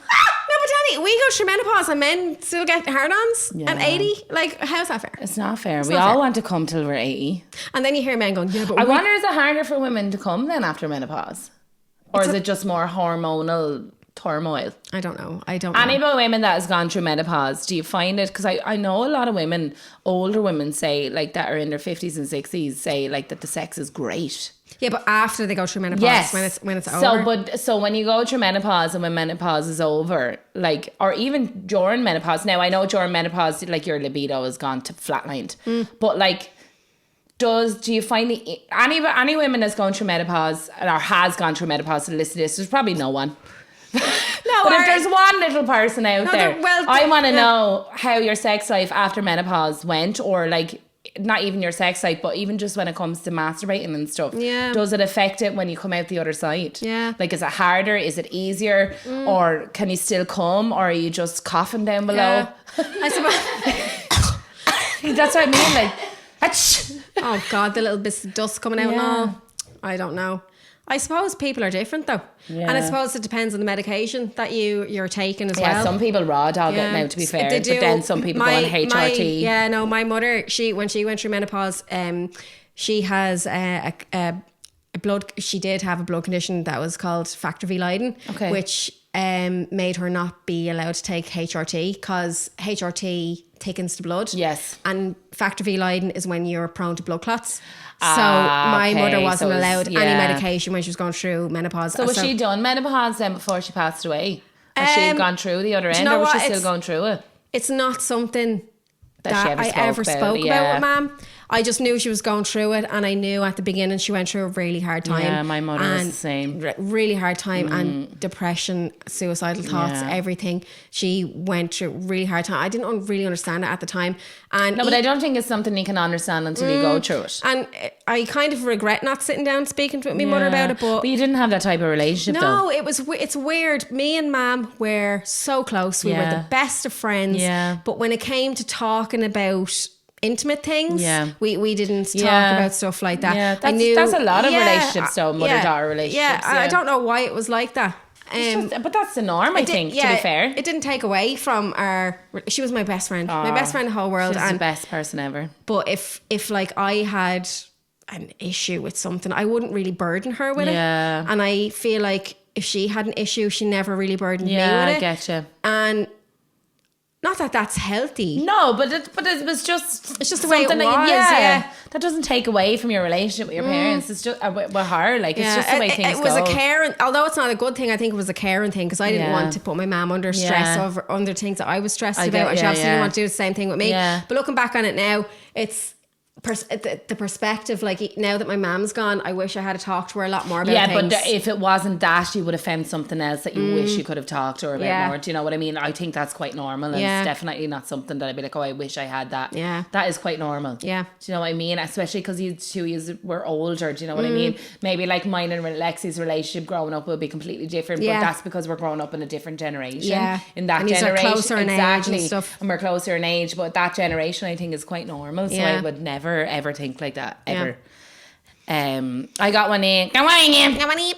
No, but Danny, we go through menopause and men still get hard-ons at 80. How's that fair? It's not fair. We all want to come till we're 80. And then you hear men going, yeah, but I wonder, is it harder for women to come then after menopause? Or is it just more hormonal turmoil? I don't know. Any of the women that has gone through menopause, do you find it? Because I know a lot of women, older women say, that are in their 50s and 60s, say, that the sex is great. Yeah, but after they go through menopause, when it's over. So when you go through menopause and when menopause is over, or even during menopause. Now I know during menopause, your libido has gone to flatlined, but do you find any women that's gone through menopause or has gone through menopause to listen to this? There's probably no one. No, but if there's one little person out there, I want to know how your sex life after menopause went, or not even your sex life, but even just when it comes to masturbating and stuff. Yeah. Does it affect it when you come out the other side? Yeah. Is it harder? Is it easier? Or can you still come? Or are you just coughing down below? Yeah. I suppose. That's what I mean. Oh God, the little bits of dust coming out and all. I don't know. I suppose people are different though. Yeah. And I suppose it depends on the medication that you're taking as well. Yeah, some people raw dog it now, to be fair. But then some people go on HRT. My mother, when she went through menopause, she has she did have a blood condition that was called factor V Leiden, which made her not be allowed to take HRT because HRT thickens the blood. Yes. And factor V Leiden is when you're prone to blood clots. So my mother wasn't allowed any medication when she was going through menopause. So was she done menopause then before she passed away? Has she gone through the other end, or was she still going through it? It's not something that she I ever spoke about with Mum. I just knew she was going through it, and I knew at the beginning she went through a really hard time. Yeah, my mother was the same. Really hard time, and depression, suicidal thoughts, everything. She went through a really hard time. I didn't really understand it at the time. And no, but I don't think it's something you can understand until you go through it. And I kind of regret not sitting down and speaking to my mother about it. But you didn't have that type of relationship, though. No, it's weird. Me and Mam were so close. We were the best of friends. Yeah. But when it came to talking about intimate things, we didn't talk about stuff like that. Yeah, that's a lot of relationships, though, mother-daughter relationships. Yeah, I don't know why it was like that. But that's the norm, I think, to be fair. It didn't take away from our... She was my best friend. My best friend in the whole world. She's the best person ever. But if like I had an issue with something, I wouldn't really burden her with it. And I feel like if she had an issue, she never really burdened me with it. I get you. And not that that's healthy. No, but it was just... It's just the way it was. That doesn't take away from your relationship with your parents. It's just with her. Like, it's just the way things go. It was a caring... Although it's not a good thing, I think it was a caring thing, because I didn't want to put my mum under stress under things that I was stressed about. And she obviously didn't want to do the same thing with me. Yeah. But looking back on it now, it's... the perspective, like now that my mum's gone, I wish I had talked to her a lot more about things. But if it wasn't that, you would have found something else that you wish you could have talked to her about more. Do you know what I mean? I think that's quite normal. And it's definitely not something that I'd be like, oh, I wish I had that. Yeah. That is quite normal. Yeah. Do you know what I mean? Especially because you two were older. Do you know what I mean? Maybe like mine and Lexi's relationship growing up will be completely different, but that's because we're growing up in a different generation. Yeah. In that generation. Closer in age and stuff. And we're closer in age, but that generation I think is quite normal. So I would never ever think like that ever. I got one in. Come on in.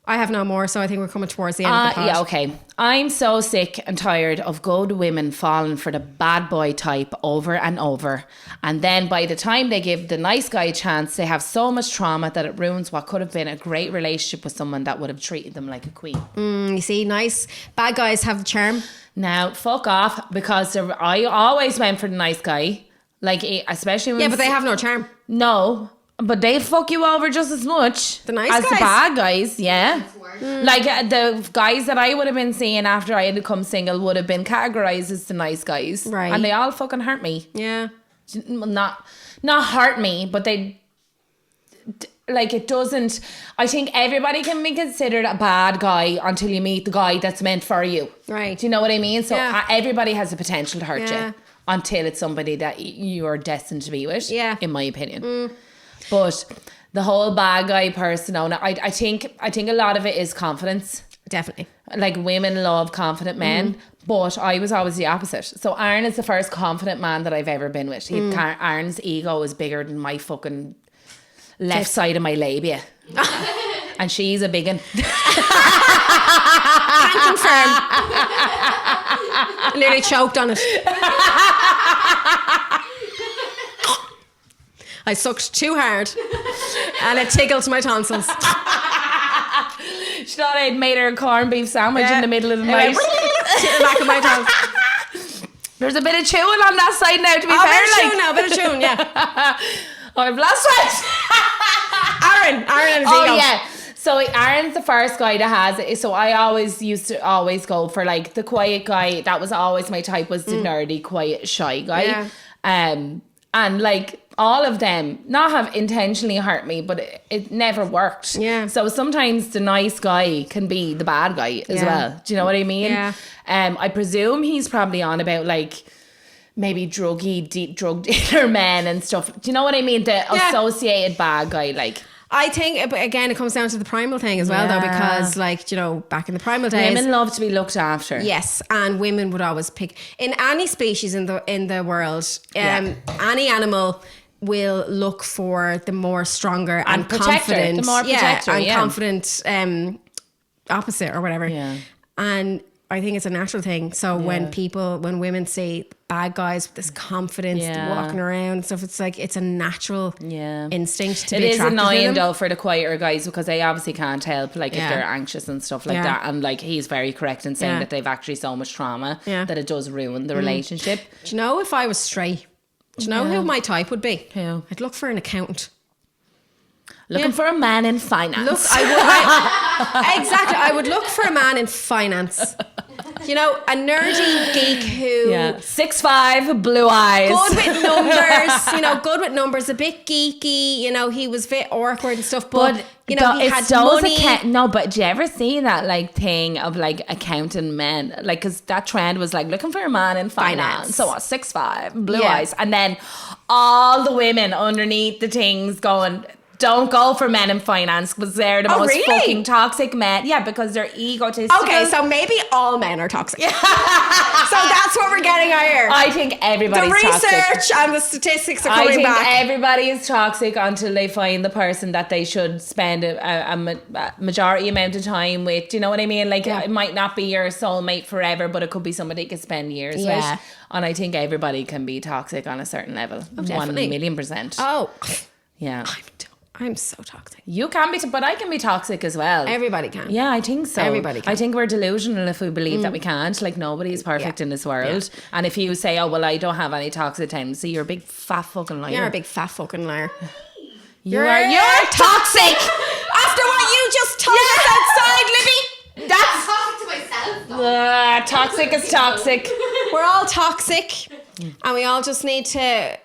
I have no more, so I think we're coming towards the end of the pod. Yeah, okay. I'm so sick and tired of good women falling for the bad boy type over and over. And then by the time they give the nice guy a chance, they have so much trauma that it ruins what could have been a great relationship with someone that would have treated them like a queen. You see, nice. Bad guys have the charm. Now, fuck off, because I always went for the nice guy. Like, especially when... Yeah, but they have no charm. No, but they fuck you over just as much the nice as guys. The bad guys, yeah. Like, the guys that I would have been seeing after I had become single would have been categorised as the nice guys. Right. And they all fucking hurt me. Yeah. Not hurt me, but they... Like, it doesn't... I think everybody can be considered a bad guy until you meet the guy that's meant for you. Right. Do you know what I mean? So everybody has the potential to hurt you. Until it's somebody that you are destined to be with, in my opinion. But the whole bad guy persona, I think a lot of it is confidence. Definitely. Like, women love confident men, but I was always the opposite. So Aaron is the first confident man that I've ever been with. Aaron's ego is bigger than my fucking left side of my labia. And she's a big one. Can confirm. I nearly choked on it. I sucked too hard and it tickled my tonsils. She thought I'd made her a corned beef sandwich in the middle of the night. To the back of my tongue. There's a bit of chewing on that side now, to be fair. Bit of chewing, yeah. I've lost it. Aaron and his ego. Oh, yeah. So Aaron's the first guy that has it. So I always used to go for like the quiet guy. That was always my type, was the nerdy, quiet, shy guy. Yeah. And like all of them not have intentionally hurt me, but it never worked. Yeah. So sometimes the nice guy can be the bad guy as well. Do you know what I mean? Yeah. I presume he's probably on about like maybe drug dealer men and stuff. Do you know what I mean? The associated bad guy, like. I think, again, it comes down to the primal thing as well, though, because, like, you know, back in the primal days, women love to be looked after. Yes, and women would always pick in any species in the world. Any animal will look for the more stronger and confident, the more protector, confident opposite or whatever. Yeah, and I think it's a natural thing. So when women see bad guys with this confidence walking around and stuff, it's like it's a natural instinct to be attracted to them. It is annoying though for the quieter guys, because they obviously can't help, like, if they're anxious and stuff like that. And like, he's very correct in saying that they've actually so much trauma that it does ruin the relationship. Do you know, if I was straight, do you know who my type would be? Who? I'd look for an accountant. Looking for a man in finance. Exactly. I would look for a man in finance. You know, a nerdy geek who 6'5", blue eyes, good with numbers. You know, good with numbers. A bit geeky. You know, he was a bit awkward and stuff. But you know, he had money. No, but do you ever see that like thing of like accountant men? Like, because that trend was like looking for a man in finance. So 6'5", blue eyes, and then all the women underneath the things going, don't go for men in finance because they're the most fucking toxic men. Yeah, because they're egotistical. Okay, so maybe all men are toxic. So that's what we're getting out here. I think everybody's toxic. The research and the statistics are coming back. I think everybody is toxic until they find the person that they should spend a majority amount of time with. Do you know what I mean? Like, it might not be your soulmate forever, but it could be somebody you could spend years with. And I think everybody can be toxic on a certain level. Oh, definitely. 1,000,000%. Oh. Yeah. I'm so toxic. You can be, but I can be toxic as well. Everybody can. Yeah, I think so. Everybody can. I think we're delusional if we believe that we can't. Like, nobody is perfect in this world. Yeah. And if you say, oh, well, I don't have any toxic tendency, you're a big fat fucking liar. You're a big fat fucking liar. You're toxic! After what you just told us outside, Libby! That's talking to myself. Toxic is toxic. We're all toxic. And we all just need to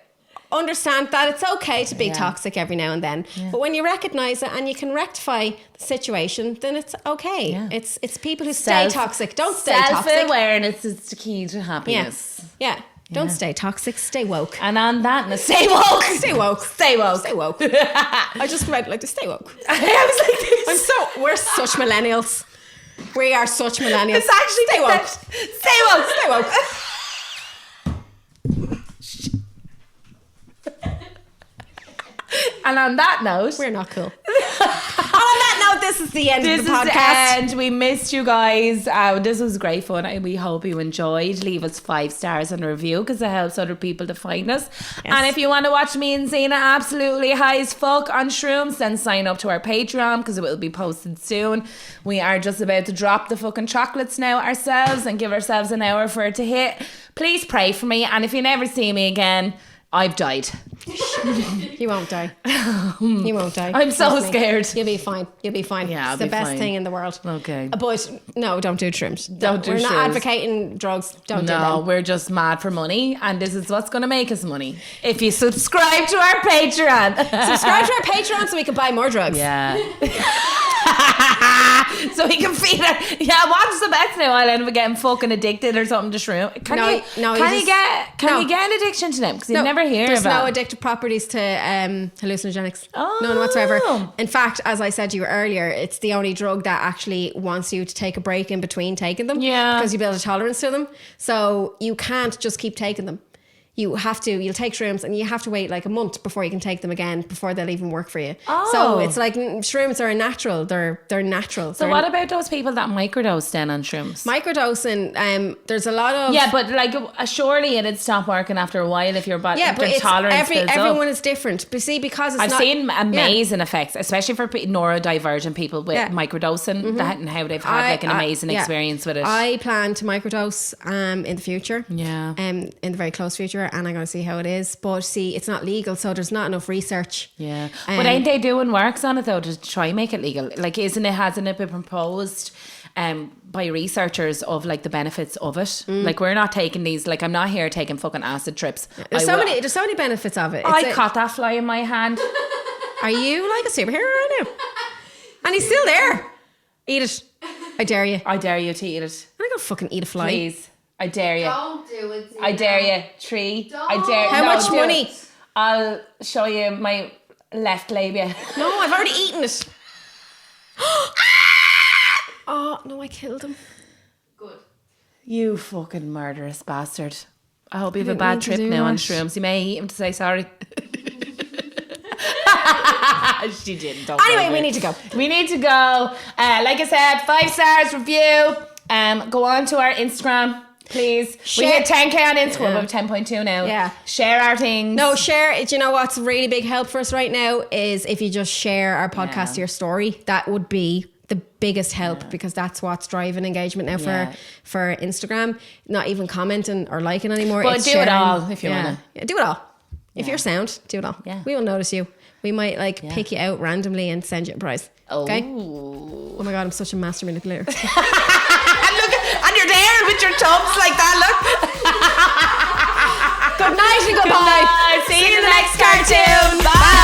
understand that it's okay to be toxic every now and then, but when you recognize it and you can rectify the situation, then it's okay. It's people who stay toxic. Don't stay toxic. Self-awareness is the key to happiness. Yeah. Don't stay toxic, stay woke. And on that note, stay woke. Stay woke. Stay woke. Stay woke. I just read like to stay woke. I was like this. We're such millennials. We are such millennials. It's actually stay woke. Stay woke. Stay woke. And on that note, we're not cool. And on that note, this is the end of the podcast. This is the end. We missed you guys. This was great fun. We hope you enjoyed. Leave us 5 stars and a review because it helps other people to find us. Yes. And if you want to watch me and Zena absolutely high as fuck on shrooms, then sign up to our Patreon because it will be posted soon. We are just about to drop the fucking chocolates now ourselves and give ourselves an hour for it to hit. Please pray for me. And if you never see me again, I've died. You won't die. You won't die. I'm so scared. You'll be fine. You'll be fine. Yeah, it's the best thing in the world. Okay. But no, don't do shrooms. We're not advocating drugs. Don't do them. No, we're just mad for money, and this is what's going to make us money. If you subscribe to our Patreon. Subscribe to our Patreon so we can buy more drugs. Yeah. So we can feed her. Yeah, what's the best now? I'll end up getting fucking addicted or something to shroom. Can you get an addiction to them? Because you never hear there's about. There's no addictive properties to hallucinogenics. Oh. None whatsoever. In fact, as I said to you earlier, it's the only drug that actually wants you to take a break in between taking them. Yeah. Because you build a tolerance to them. So you can't just keep taking them. You'll take shrooms and you have to wait like a month before you can take them again before they'll even work for you. Oh. So it's like shrooms are natural. They're natural. So what about those people that microdose then on shrooms? Microdosing, there's a lot of... Yeah, but like surely it'd stop working after a while if your body tolerance builds up. Everyone is different. But see, because I've seen amazing effects, especially for neurodivergent people with microdosing and how they've had an amazing experience with it. I plan to microdose in the future. Yeah. In the very close future. And I'm going to see how it is. But see, it's not legal, so there's not enough research. Yeah. But ain't they doing works on it though to try and make it legal? Like, hasn't it been proposed by researchers of like the benefits of it? Like, we're not taking these, like, I'm not here taking fucking acid trips. There's so many benefits of it. I caught that fly in my hand. Are you like a superhero right now? And he's still there. Eat it. I dare you. I dare you to eat it. I'm going to fucking eat a fly. Please. I dare you. Don't do it, Zena. I dare you. 3. Don't. I dare. How much money? I'll show you my left labia. No, I've already eaten it. Oh, no, I killed him. Good. You fucking murderous bastard. I hope you have a bad trip now on shrooms. You may eat him to say sorry. She didn't. Anyway, we need to go. We need to go. Like I said, 5 stars review. Go on to our Instagram. Please. We hit 10k on Instagram. We have 10.2 now. Yeah. Share our things. No, share. Do you know what's really big help for us right now is if you just share our podcast to your story. That would be the biggest help because that's what's driving engagement now for Instagram. Not even commenting or liking anymore. But it's do sharing. it all if you want to. Yeah, do it all. If you're sound, do it all. Yeah. We will notice you. We might pick you out randomly and send you a prize. Okay? Oh my God, I'm such a master manipulator. Look, and you're there with your thumbs like that, look. Good night and goodbye. See you in the next cartoon. Bye.